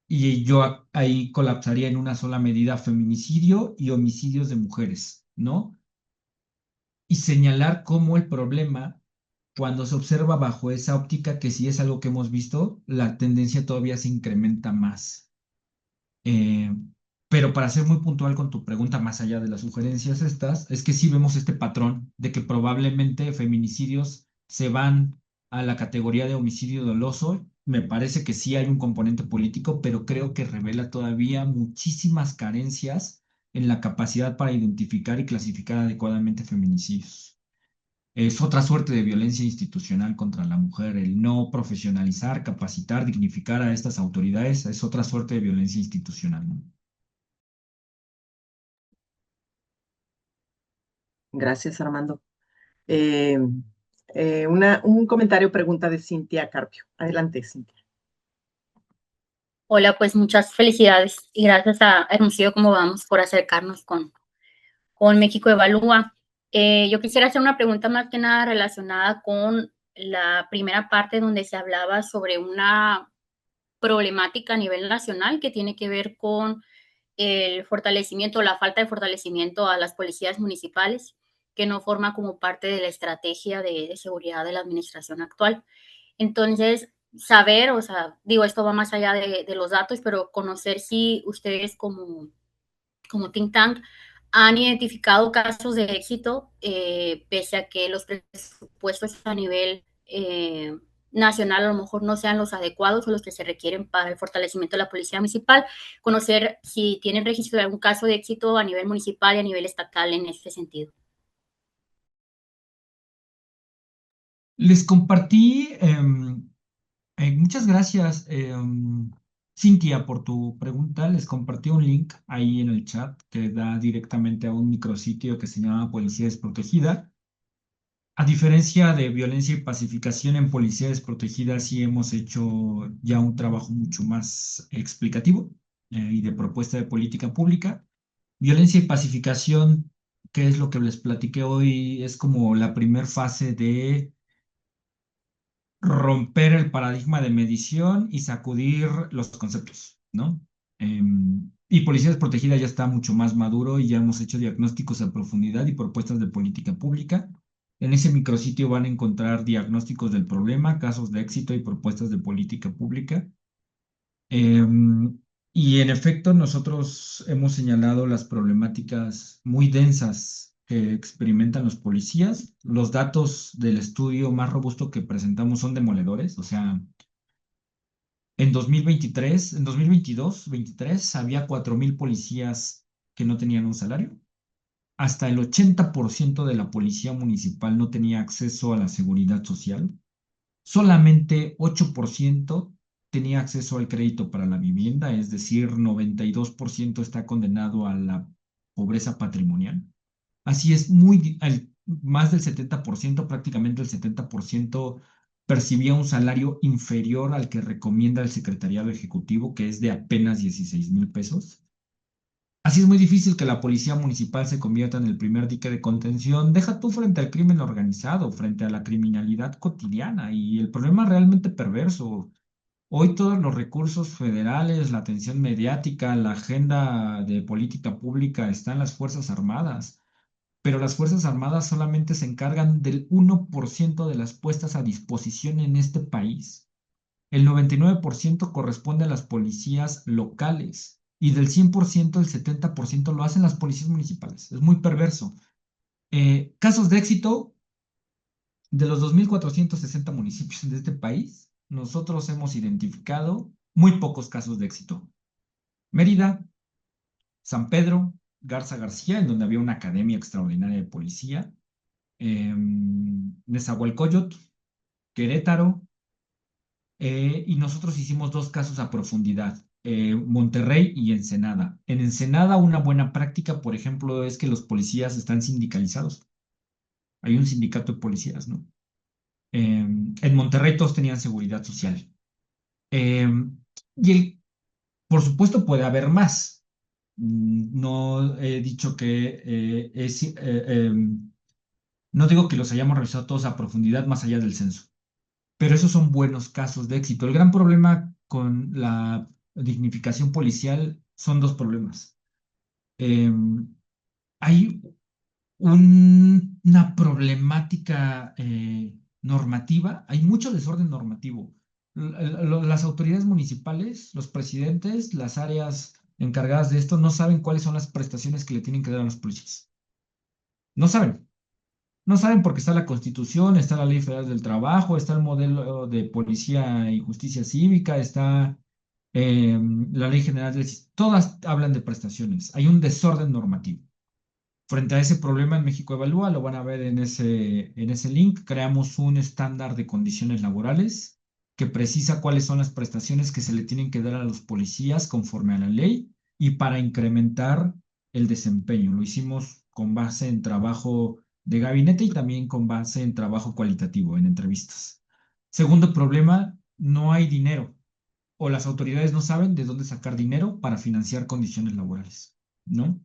Speaker 3: Y yo ahí colapsaría en una sola medida feminicidio y homicidios de mujeres, ¿no? Y señalar cómo el problema, cuando se observa bajo esa óptica, que si es algo que hemos visto, la tendencia todavía se incrementa más. Eh, pero para ser muy puntual con tu pregunta, más allá de las sugerencias estas, es que sí vemos este patrón de que probablemente feminicidios se van a la categoría de homicidio doloso. Me parece que sí hay un componente político, pero creo que revela todavía muchísimas carencias en la capacidad para identificar y clasificar adecuadamente feminicidios. Es otra suerte de violencia institucional contra la mujer, el no profesionalizar, capacitar, dignificar a estas autoridades, es otra suerte de violencia institucional, ¿no?
Speaker 4: Gracias, Armando. Eh, un comentario, pregunta de Cintia Carpio. Adelante, Cintia.
Speaker 6: Hola, pues muchas felicidades y gracias a Hermosillo Cómo Vamos por acercarnos con México Evalúa. Yo quisiera hacer una pregunta más que nada relacionada con la primera parte donde se hablaba sobre una problemática a nivel nacional que tiene que ver con el fortalecimiento, la falta de fortalecimiento a las policías municipales, que no forma como parte de la estrategia de seguridad de la administración actual. Entonces, saber, o sea, digo, esto va más allá de los datos, pero conocer si ustedes como think tank han identificado casos de éxito, pese a que los presupuestos a nivel nacional a lo mejor no sean los adecuados o los que se requieren para el fortalecimiento de la policía municipal, conocer si tienen registro de algún caso de éxito a nivel municipal y a nivel estatal en este sentido.
Speaker 3: Les compartí, muchas gracias, Cintia, por tu pregunta. Les compartí un link ahí en el chat que da directamente a un micrositio que se llama Policía Desprotegida. A diferencia de violencia y pacificación en Policía Desprotegida, sí hemos hecho ya un trabajo mucho más explicativo y de propuesta de política pública. Violencia y pacificación, que es lo que les platiqué hoy, es como la primer fase de romper el paradigma de medición y sacudir los conceptos, ¿no? Y Policía Desprotegida ya está mucho más maduro y ya hemos hecho diagnósticos a profundidad y propuestas de política pública. En ese micrositio van a encontrar diagnósticos del problema, casos de éxito y propuestas de política pública. Y en efecto, nosotros hemos señalado las problemáticas muy densas que experimentan los policías. Los datos del estudio más robusto que presentamos son demoledores. O sea, en 2023, en 2022, 23, había 4,000 policías que no tenían un salario. Hasta el 80% de la policía municipal no tenía acceso a la seguridad social. Solamente 8% tenía acceso al crédito para la vivienda, es decir, 92% está condenado a la pobreza patrimonial. Así es, más del 70%, prácticamente el 70%, percibía un salario inferior al que recomienda el Secretariado Ejecutivo, que es de apenas 16,000 pesos. Así es muy difícil que la policía municipal se convierta en el primer dique de contención. Deja tú frente al crimen organizado, frente a la criminalidad cotidiana y el problema realmente perverso. Hoy todos los recursos federales, la atención mediática, la agenda de política pública está en las Fuerzas Armadas, pero las Fuerzas Armadas solamente se encargan del 1% de las puestas a disposición en este país. El 99% corresponde a las policías locales y del 100% el 70% lo hacen las policías municipales. Es muy perverso. Casos de éxito de los 2,460 municipios de este país, nosotros hemos identificado muy pocos casos de éxito. Mérida, San Pedro, Garza García, en donde había una academia extraordinaria de policía, Nezahualcóyotl, Querétaro, y nosotros hicimos 2 casos a profundidad, Monterrey y Ensenada. En Ensenada, una buena práctica, por ejemplo, es que los policías están sindicalizados. Hay un sindicato de policías, ¿no? En Monterrey todos tenían seguridad social. Eh, por supuesto, puede haber más. No he dicho que no digo que los hayamos revisado todos a profundidad más allá del censo, pero esos son buenos casos de éxito. El gran problema con la dignificación policial son 2 problemas. Eh, Hay una problemática normativa, hay mucho desorden normativo. Las autoridades municipales, los presidentes, las áreas encargadas de esto no saben cuáles son las prestaciones que le tienen que dar a los policías. No saben. No saben porque está la Constitución, está la Ley Federal del Trabajo, está el modelo de policía y justicia cívica, está la Ley General Todas hablan de prestaciones. Hay un desorden normativo. Frente a ese problema en México Evalúa, lo van a ver en ese link, creamos un estándar de condiciones laborales que precisa cuáles son las prestaciones que se le tienen que dar a los policías conforme a la ley y para incrementar el desempeño. Lo hicimos con base en trabajo de gabinete y también con base en trabajo cualitativo, en entrevistas. Segundo problema, no hay dinero o las autoridades no saben de dónde sacar dinero para financiar condiciones laborales, ¿no?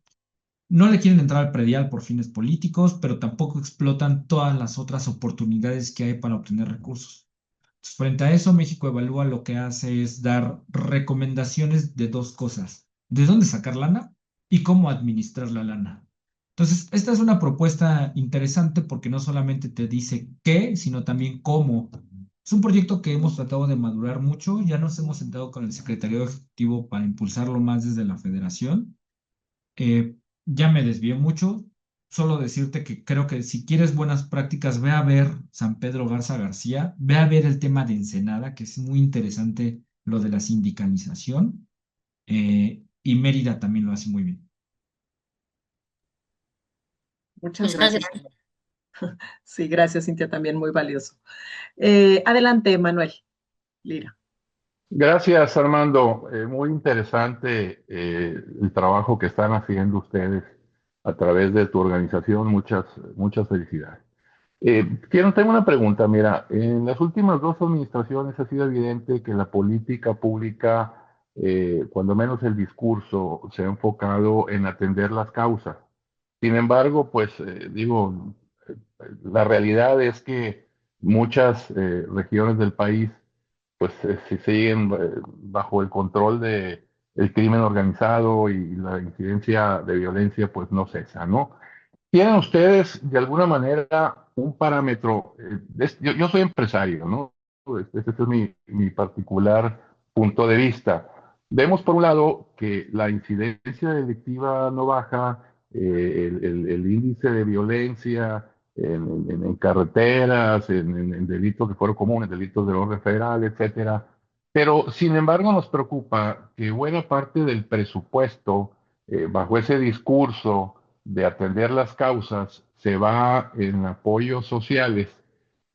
Speaker 3: No le quieren entrar al predial por fines políticos, pero tampoco explotan todas las otras oportunidades que hay para obtener recursos. Entonces, frente a eso, México Evalúa lo que hace es dar recomendaciones de 2 cosas: de dónde sacar lana y cómo administrar la lana. Entonces, esta es una propuesta interesante porque no solamente te dice qué, sino también cómo. Es un proyecto que hemos tratado de madurar mucho. Ya nos hemos sentado con el Secretariado Ejecutivo para impulsarlo más desde la Federación. Eh, ya me desvié mucho. Solo decirte que creo que si quieres buenas prácticas, ve a ver San Pedro Garza García, ve a ver el tema de Ensenada, que es muy interesante lo de la sindicalización, y Mérida también lo hace muy bien.
Speaker 4: Muchas
Speaker 6: Muchas
Speaker 4: gracias.
Speaker 6: gracias.
Speaker 4: Sí, gracias, Cintia, también muy valioso. Adelante, Manuel Lira.
Speaker 7: Gracias, Armando. Muy interesante el trabajo que están haciendo ustedes a través de tu organización. Muchas felicidades. Tengo una pregunta. Mira, en las últimas 2 administraciones ha sido evidente que la política pública, cuando menos el discurso, se ha enfocado en atender las causas. Sin embargo, pues la realidad es que muchas regiones del país pues si siguen bajo el control de el crimen organizado y la incidencia de violencia pues no cesa, ¿no? ¿Tienen ustedes de alguna manera un parámetro? Yo soy empresario, ¿no? Este es mi particular punto de vista. Vemos por un lado que la incidencia delictiva no baja, el índice de violencia en carreteras, en delitos de fuero común, en delitos de orden federal, etcétera. Pero sin embargo nos preocupa que buena parte del presupuesto, bajo ese discurso de atender las causas se va en apoyos sociales,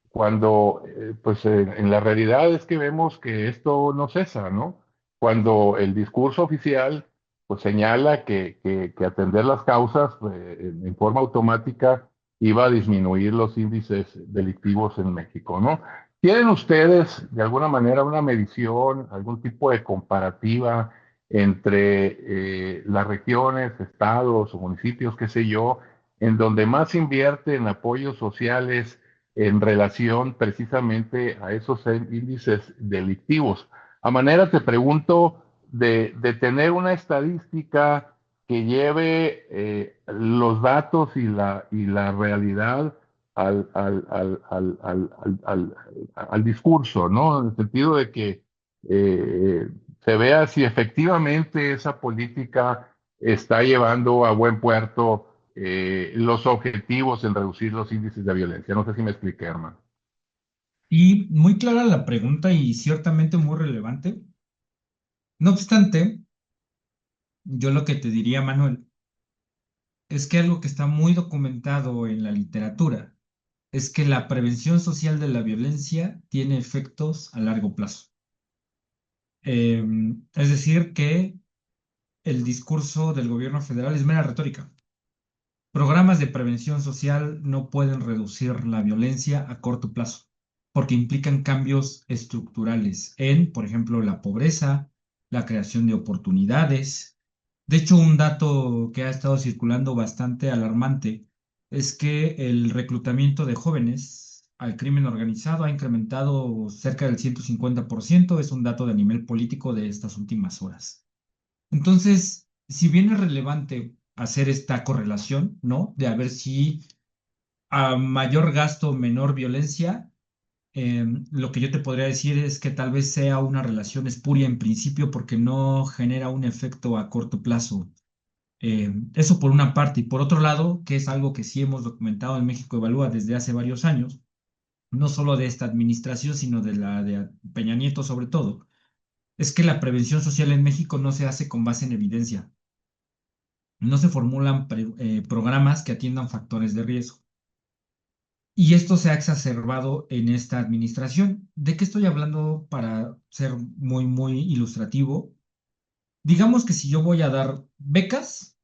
Speaker 7: cuando pues en la realidad es que vemos que esto no cesa, ¿no? Cuando el discurso oficial pues señala que atender las causas en forma automática iba a disminuir los índices delictivos en México, ¿no? ¿Tienen ustedes de alguna manera una medición, algún tipo de comparativa entre las regiones, estados o municipios, qué sé yo, en donde más invierte en apoyos sociales en relación precisamente a esos índices delictivos? A manera, te pregunto, de tener una estadística que lleve los datos y la realidad al discurso, ¿no? En el sentido de que se vea si efectivamente esa política está llevando a buen puerto los objetivos en reducir los índices de violencia. No sé si me expliqué, hermano.
Speaker 3: Y muy clara la pregunta y ciertamente muy relevante. No obstante, yo lo que te diría, Manuel, es que algo que está muy documentado en la literatura es que la prevención social de la violencia tiene efectos a largo plazo. Es decir, que el discurso del gobierno federal es mera retórica. Programas de prevención social no pueden reducir la violencia a corto plazo, porque implican cambios estructurales en, por ejemplo, la pobreza, la creación de oportunidades. De hecho, un dato que ha estado circulando bastante alarmante es que el reclutamiento de jóvenes al crimen organizado ha incrementado cerca del 150%. Es un dato de nivel político de estas últimas horas. Entonces, si bien es relevante hacer esta correlación, ¿no? De a ver si a mayor gasto, menor violencia, lo que yo te podría decir es que tal vez sea una relación espuria en principio porque no genera un efecto a corto plazo. Eso por una parte. Y por otro lado, que es algo que sí hemos documentado en México Evalúa desde hace varios años, no solo de esta administración, sino de la de Peña Nieto sobre todo, es que la prevención social en México no se hace con base en evidencia. No se formulan programas que atiendan factores de riesgo. Y esto se ha exacerbado en esta administración. ¿De qué estoy hablando para ser muy ilustrativo? Digamos que si yo voy a dar becas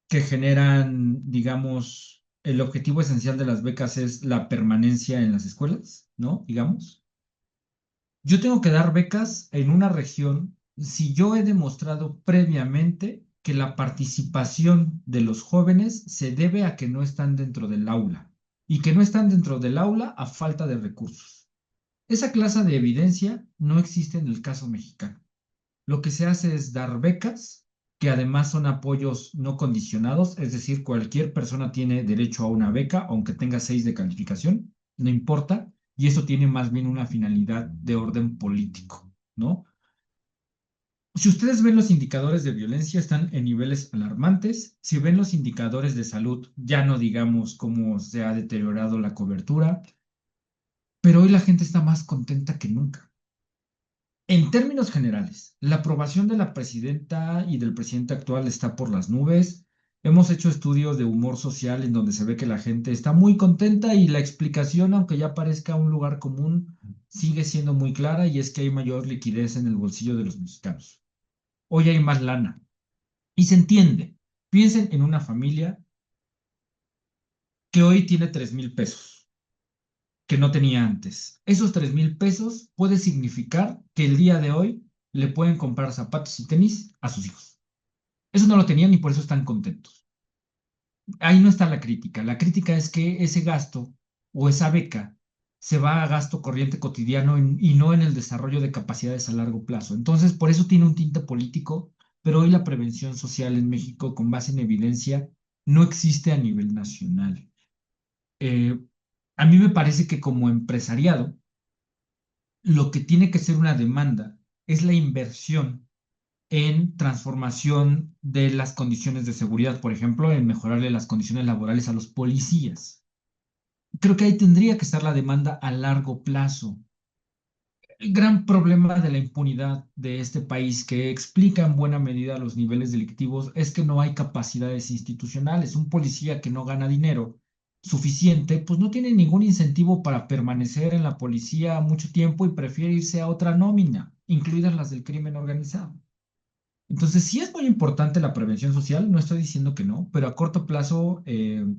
Speaker 3: que generan, digamos, el objetivo esencial de las becas es la permanencia en las escuelas, ¿no? Digamos. Yo tengo que dar becas en una región si yo he demostrado previamente que la participación de los jóvenes se debe a que no están dentro del aula y que no están dentro del aula a falta de recursos. Esa clase de evidencia no existe en el caso mexicano. Lo que se hace es dar becas, que además son apoyos no condicionados, es decir, cualquier persona tiene derecho a una beca, aunque tenga 6 de calificación, no importa, y eso tiene más bien una finalidad de orden político, ¿no? Si ustedes ven los indicadores de violencia, están en niveles alarmantes. Si ven los indicadores de salud, ya no digamos cómo se ha deteriorado la cobertura, pero hoy la gente está más contenta que nunca. En términos generales, la aprobación de la presidenta y del presidente actual está por las nubes. Hemos hecho estudios de humor social en donde se ve que la gente está muy contenta y la explicación, aunque ya parezca un lugar común, sigue siendo muy clara y es que hay mayor liquidez en el bolsillo de los mexicanos. Hoy hay más lana y se entiende. Piensen en una familia que hoy tiene 3,000 pesos, que no tenía antes. Esos 3,000 pesos puede significar que el día de hoy le pueden comprar zapatos y tenis a sus hijos. Eso no lo tenían y por eso están contentos. Ahí no está la crítica. La crítica es que ese gasto o esa beca se va a gasto corriente cotidiano y no en el desarrollo de capacidades a largo plazo. Entonces, por eso tiene un tinte político, pero hoy la prevención social en México, con base en evidencia, no existe a nivel nacional. Eh, a mí me parece que como empresariado, lo que tiene que ser una demanda es la inversión en transformación de las condiciones de seguridad, por ejemplo, en mejorarle las condiciones laborales a los policías. Creo que ahí tendría que estar la demanda a largo plazo. El gran problema de la impunidad de este país, que explica en buena medida los niveles delictivos, es que no hay capacidades institucionales. Un policía que no gana dinero suficiente, pues no tiene ningún incentivo para permanecer en la policía mucho tiempo y prefiere irse a otra nómina, incluidas las del crimen organizado. Entonces, sí es muy importante la prevención social, no estoy diciendo que no, pero a corto plazo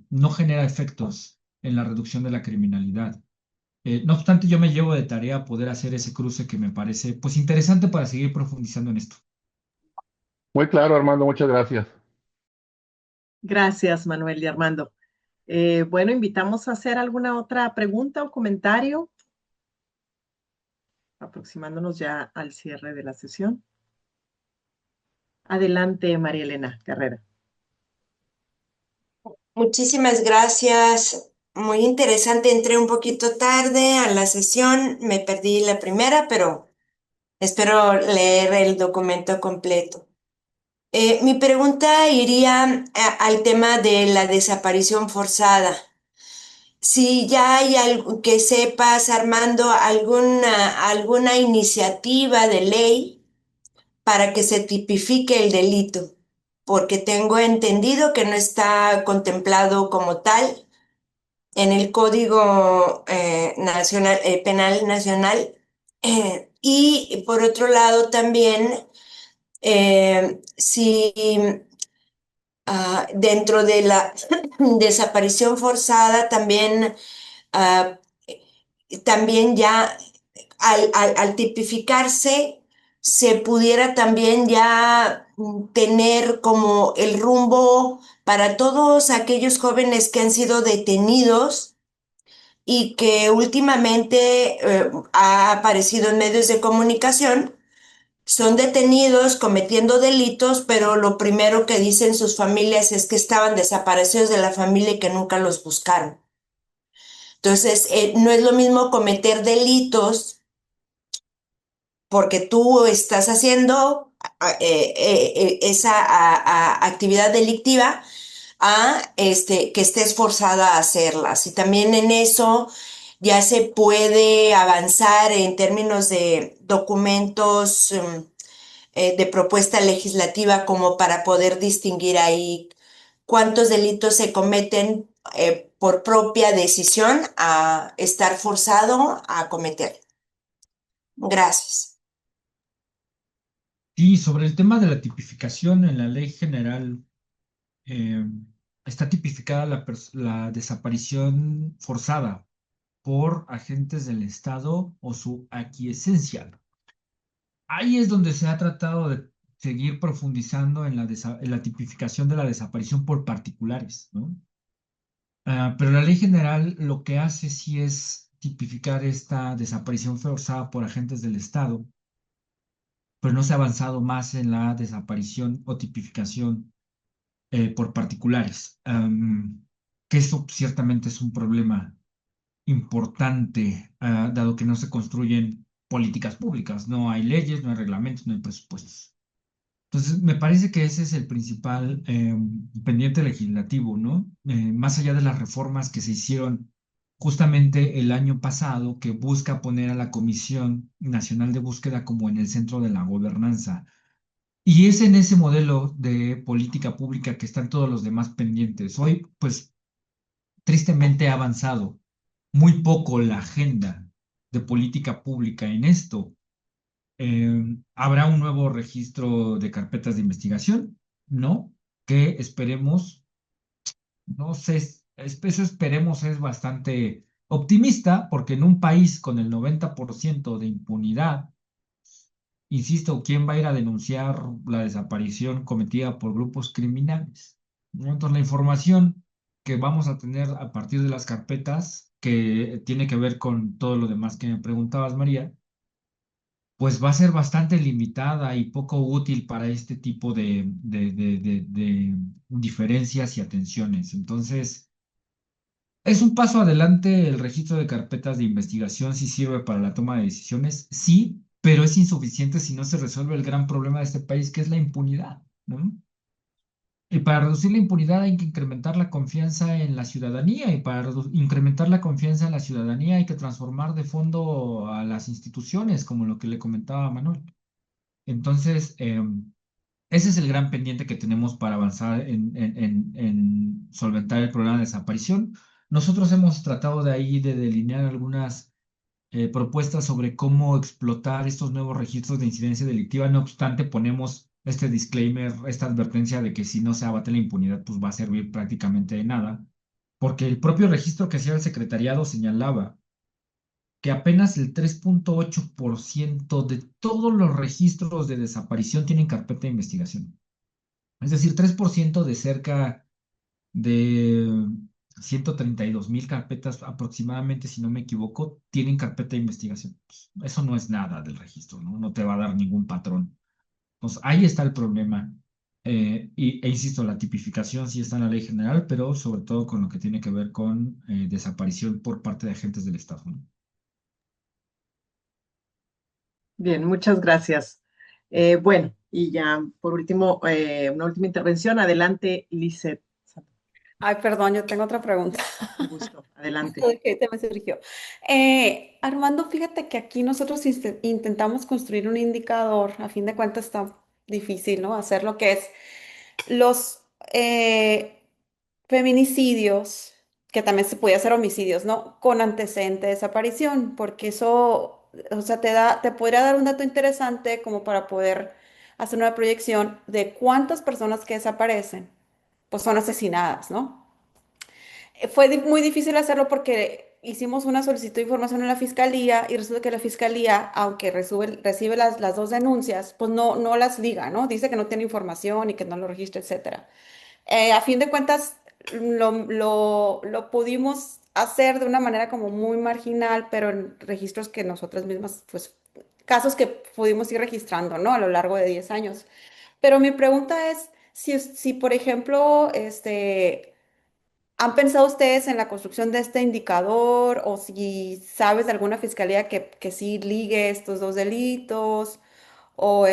Speaker 3: no genera efectos en la reducción de la criminalidad. No obstante, yo me llevo de tarea poder hacer ese cruce que me parece pues interesante para seguir profundizando en esto.
Speaker 7: Muy claro, Armando, muchas gracias.
Speaker 4: Gracias, Manuel y Armando. Bueno, invitamos a hacer alguna otra pregunta o comentario, aproximándonos ya al cierre de la sesión. Adelante, María Elena Carrera.
Speaker 8: Muchísimas gracias. Muy interesante. Entré un poquito tarde a la sesión. Me perdí la primera, pero espero leer el documento completo. Mi pregunta iría al tema de la desaparición forzada. Si ya hay algo que sepas, Armando, alguna iniciativa de ley para que se tipifique el delito, porque tengo entendido que no está contemplado como tal en el Código Nacional, Penal Nacional. Y por otro lado también, si dentro de la desaparición forzada también, ah, también ya al tipificarse, se pudiera también ya tener como el rumbo para todos aquellos jóvenes que han sido detenidos y que últimamente ha aparecido en medios de comunicación. Son detenidos cometiendo delitos, pero lo primero que dicen sus familias es que estaban desaparecidos de la familia y que nunca los buscaron. Entonces, no es lo mismo cometer delitos porque tú estás haciendo esa actividad delictiva que estés forzada a hacerlas. Y también en eso ya se puede avanzar en términos de documentos de propuesta legislativa como para poder distinguir ahí cuántos delitos se cometen por propia decisión a estar forzado a cometer. Gracias.
Speaker 3: Y sobre el tema de la tipificación en la ley general, eh, está tipificada la desaparición forzada por agentes del Estado o su aquiescencia. Ahí es donde se ha tratado de seguir profundizando en la tipificación de la desaparición por particulares, ¿no? Pero la ley general lo que hace sí es tipificar esta desaparición forzada por agentes del Estado, pero no se ha avanzado más en la desaparición o tipificación por particulares, que eso ciertamente es un problema importante, dado que no se construyen políticas públicas, no hay leyes, no hay reglamentos, no hay presupuestos. Entonces, me parece que ese es el principal pendiente legislativo, ¿no? Más allá de las reformas que se hicieron justamente el año pasado, que busca poner a la Comisión Nacional de Búsqueda como en el centro de la gobernanza. Y es en ese modelo de política pública que están todos los demás pendientes. Hoy, pues, tristemente ha avanzado muy poco la agenda de política pública en esto. Habrá un nuevo registro de carpetas de investigación, ¿no? Que esperemos, no sé, eso esperemos es bastante optimista, porque en un país con el 90% de impunidad, insisto, ¿quién va a ir a denunciar la desaparición cometida por grupos criminales? ¿No? Entonces, la información que vamos a tener a partir de las carpetas, que tiene que ver con todo lo demás que me preguntabas, María, pues va a ser bastante limitada y poco útil para este tipo de diferencias y atenciones. Entonces, ¿es un paso adelante el registro de carpetas de investigación si sirve para la toma de decisiones? Sí, pero es insuficiente si no se resuelve el gran problema de este país, que es la impunidad, ¿no? Y para reducir la impunidad hay que incrementar la confianza en la ciudadanía y para incrementar la confianza en la ciudadanía hay que transformar de fondo a las instituciones, como lo que le comentaba a Manuel. Entonces, ese es el gran pendiente que tenemos para avanzar en solventar el problema de desaparición. Nosotros hemos tratado de ahí de delinear algunas propuestas sobre cómo explotar estos nuevos registros de incidencia delictiva. No obstante, ponemos este disclaimer, esta advertencia de que si no se abate la impunidad, pues va a servir prácticamente de nada, porque el propio registro que hacía el secretariado señalaba que apenas el 3,8% de todos los registros de desaparición tienen carpeta de investigación. Es decir, 3% de cerca de 132,000 carpetas aproximadamente, si no me equivoco, tienen carpeta de investigación. Pues, eso no es nada del registro, ¿no? No te va a dar ningún patrón. Entonces, ahí está el problema. Insisto, la tipificación sí está en la ley general, pero sobre todo con lo que tiene que ver con desaparición por parte de agentes del Estado, ¿no?
Speaker 4: Bien, muchas gracias. Bueno, y ya por último, una última intervención. Adelante, Lisette.
Speaker 5: Ay, perdón, yo tengo otra pregunta.
Speaker 4: Un gusto. Adelante.
Speaker 5: Ok, te me surgió. Armando, fíjate que aquí nosotros intentamos construir un indicador, a fin de cuentas está difícil, ¿no? Hacer lo que es los feminicidios, que también se puede hacer homicidios, ¿no? Con antecedente de desaparición, porque eso, o sea, te podría dar un dato interesante como para poder hacer una proyección de cuántas personas que desaparecen, pues son asesinadas, ¿no? Fue muy difícil hacerlo porque hicimos una solicitud de información en la fiscalía y resulta que la fiscalía, aunque recibe las dos denuncias, pues no las liga, ¿no? Dice que no tiene información y que no lo registra, etcétera. A fin de cuentas, lo pudimos hacer de una manera como muy marginal, pero en registros que nosotras mismas, pues, casos que pudimos ir registrando, ¿no? A lo largo de 10 años. Pero mi pregunta es, si por ejemplo, ¿han pensado ustedes en la construcción de este indicador o si sabes de alguna fiscalía que sí ligue estos dos delitos o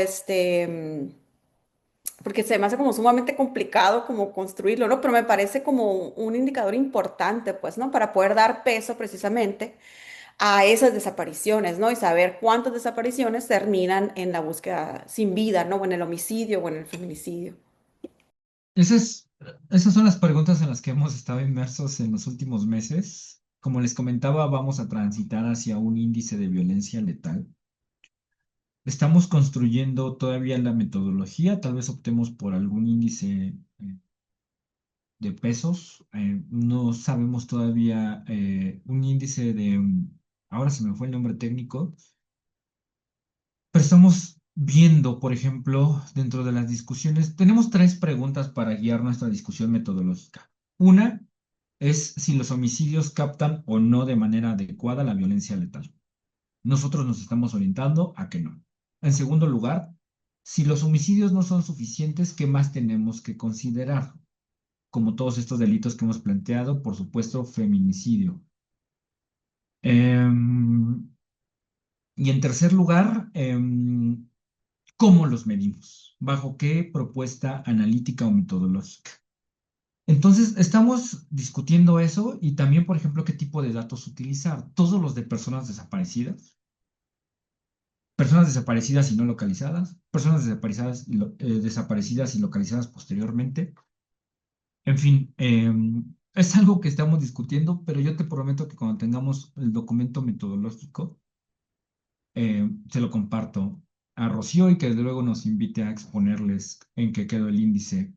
Speaker 5: porque se me hace como sumamente complicado como construirlo, ¿no? Pero me parece como un indicador importante, pues, ¿no? Para poder dar peso precisamente a esas desapariciones, ¿no? Y saber cuántas desapariciones terminan en la búsqueda sin vida, ¿no? O en el homicidio o en el feminicidio.
Speaker 3: Esas, esas son las preguntas en las que hemos estado inmersos en los últimos meses. Como les comentaba, vamos a transitar hacia un índice de violencia letal. Estamos construyendo todavía la metodología, tal vez optemos por algún índice de pesos. No sabemos todavía un índice de, ahora se me fue el nombre técnico, pero estamos viendo, por ejemplo, dentro de las discusiones, tenemos tres preguntas para guiar nuestra discusión metodológica. Una es si los homicidios captan o no de manera adecuada la violencia letal. Nosotros nos estamos orientando a que no. En segundo lugar, si los homicidios no son suficientes, ¿qué más tenemos que considerar? Como todos estos delitos que hemos planteado, por supuesto, feminicidio. Y en tercer lugar, ¿cómo los medimos? ¿Bajo qué propuesta analítica o metodológica? Entonces, estamos discutiendo eso y también, por ejemplo, qué tipo de datos utilizar. Todos los de personas desaparecidas y no localizadas, personas desaparecidas desaparecidas y localizadas posteriormente. En fin, es algo que estamos discutiendo, pero yo te prometo que cuando tengamos el documento metodológico, se lo comparto a Rocío y que desde luego nos invite a exponerles en qué quedó el índice.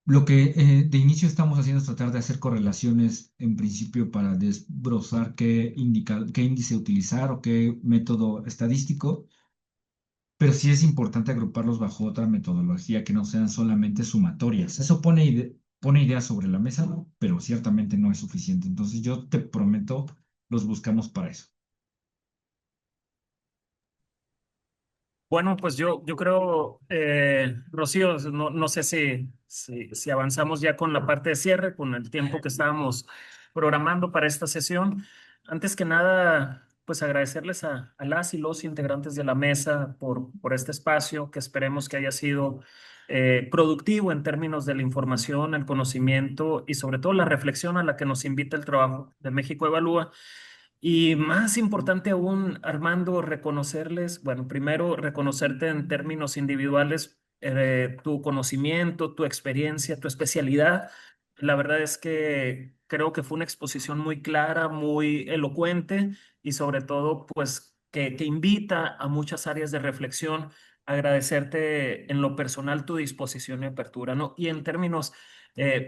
Speaker 3: Lo que de inicio estamos haciendo es tratar de hacer correlaciones en principio para desbrozar qué índice utilizar o qué método estadístico, pero sí es importante agruparlos bajo otra metodología que no sean solamente sumatorias. Eso pone ideas sobre la mesa, pero ciertamente no es suficiente. Entonces yo te prometo, los buscamos para eso.
Speaker 2: Bueno, pues yo creo, Rocío, no sé si avanzamos ya con la parte de cierre, con el tiempo que estábamos programando para esta sesión. Antes que nada, pues agradecerles a las y los integrantes de la mesa por este espacio, que esperemos que haya sido productivo en términos de la información, el conocimiento y sobre todo la reflexión a la que nos invita el trabajo de México Evalúa. Y más importante aún, Armando, reconocerles, bueno, primero reconocerte en términos individuales, tu conocimiento, tu experiencia, tu especialidad. La verdad es que creo que fue una exposición muy clara, muy elocuente y sobre todo, pues, que invita a muchas áreas de reflexión. Agradecerte en lo personal tu disposición y apertura, ¿no? Y en términos,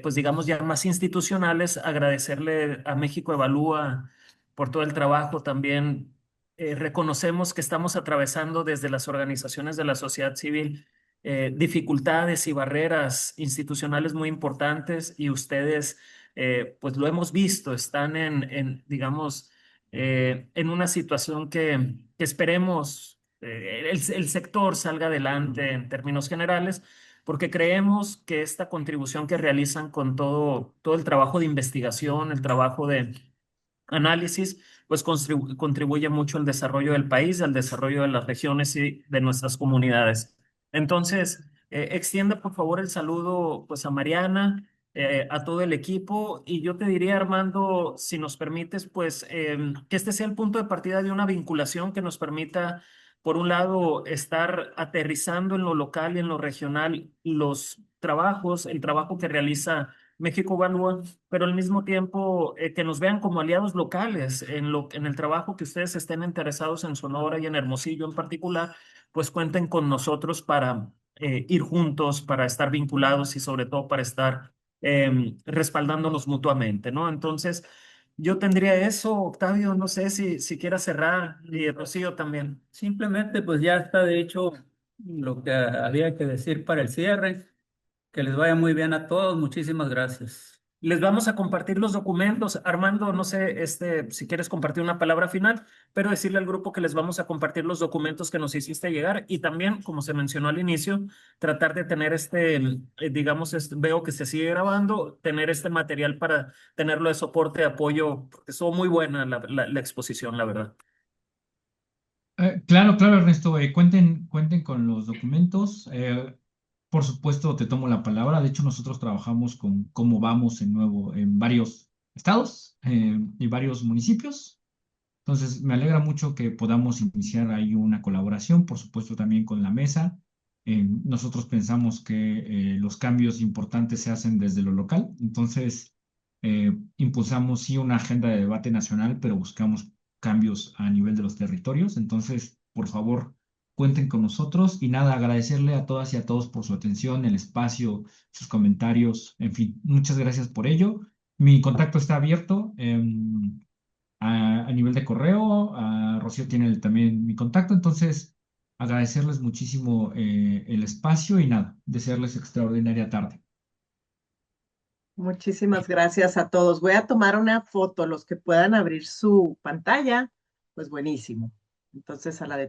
Speaker 2: pues, digamos ya más institucionales, agradecerle a México Evalúa por todo el trabajo. También reconocemos que estamos atravesando desde las organizaciones de la sociedad civil dificultades y barreras institucionales muy importantes y ustedes, pues lo hemos visto, están digamos, en una situación que esperemos el sector salga adelante en términos generales, porque creemos que esta contribución que realizan con todo el trabajo de investigación, el trabajo de análisis, pues contribuye mucho al desarrollo del país, al desarrollo de las regiones y de nuestras comunidades. Entonces, extienda por favor el saludo pues a Mariana, a todo el equipo y yo te diría, Armando, si nos permites, pues que este sea el punto de partida de una vinculación que nos permita, por un lado, estar aterrizando en lo local y en lo regional los trabajos, el trabajo que realiza México Evalúa, pero al mismo tiempo que nos vean como aliados locales en el trabajo que ustedes estén interesados en Sonora y en Hermosillo en particular, pues cuenten con nosotros para ir juntos, para estar vinculados y sobre todo para estar respaldándonos mutuamente, ¿no? Entonces, yo tendría eso, Octavio, no sé si quieras cerrar y Rocío también.
Speaker 1: Simplemente pues ya está de hecho lo que había que decir para el cierre. Que les vaya muy bien a todos. Muchísimas gracias.
Speaker 2: Les vamos a compartir los documentos. Armando, no sé, si quieres compartir una palabra final, pero decirle al grupo que les vamos a compartir los documentos que nos hiciste llegar y también, como se mencionó al inicio, tratar de tener digamos, veo que se sigue grabando, tener este material para tenerlo de soporte, de apoyo, porque estuvo muy buena la exposición, la verdad.
Speaker 3: Claro, claro, Ernesto, cuenten con los documentos. Por supuesto, te tomo la palabra. De hecho, nosotros trabajamos con cómo vamos en varios estados y varios municipios. Entonces, me alegra mucho que podamos iniciar ahí una colaboración, por supuesto, también con la mesa. Nosotros pensamos que los cambios importantes se hacen desde lo local. Entonces, impulsamos sí una agenda de debate nacional, pero buscamos cambios a nivel de los territorios. Entonces, por favor, cuenten con nosotros y nada, agradecerle a todas y a todos por su atención, el espacio, sus comentarios, en fin, muchas gracias por ello. Mi contacto está abierto a nivel de correo, Rocío tiene también mi contacto, entonces agradecerles muchísimo el espacio y nada, desearles extraordinaria tarde.
Speaker 4: Muchísimas gracias a todos. Voy a tomar una foto. Los que puedan abrir su pantalla, pues buenísimo. Entonces, a la de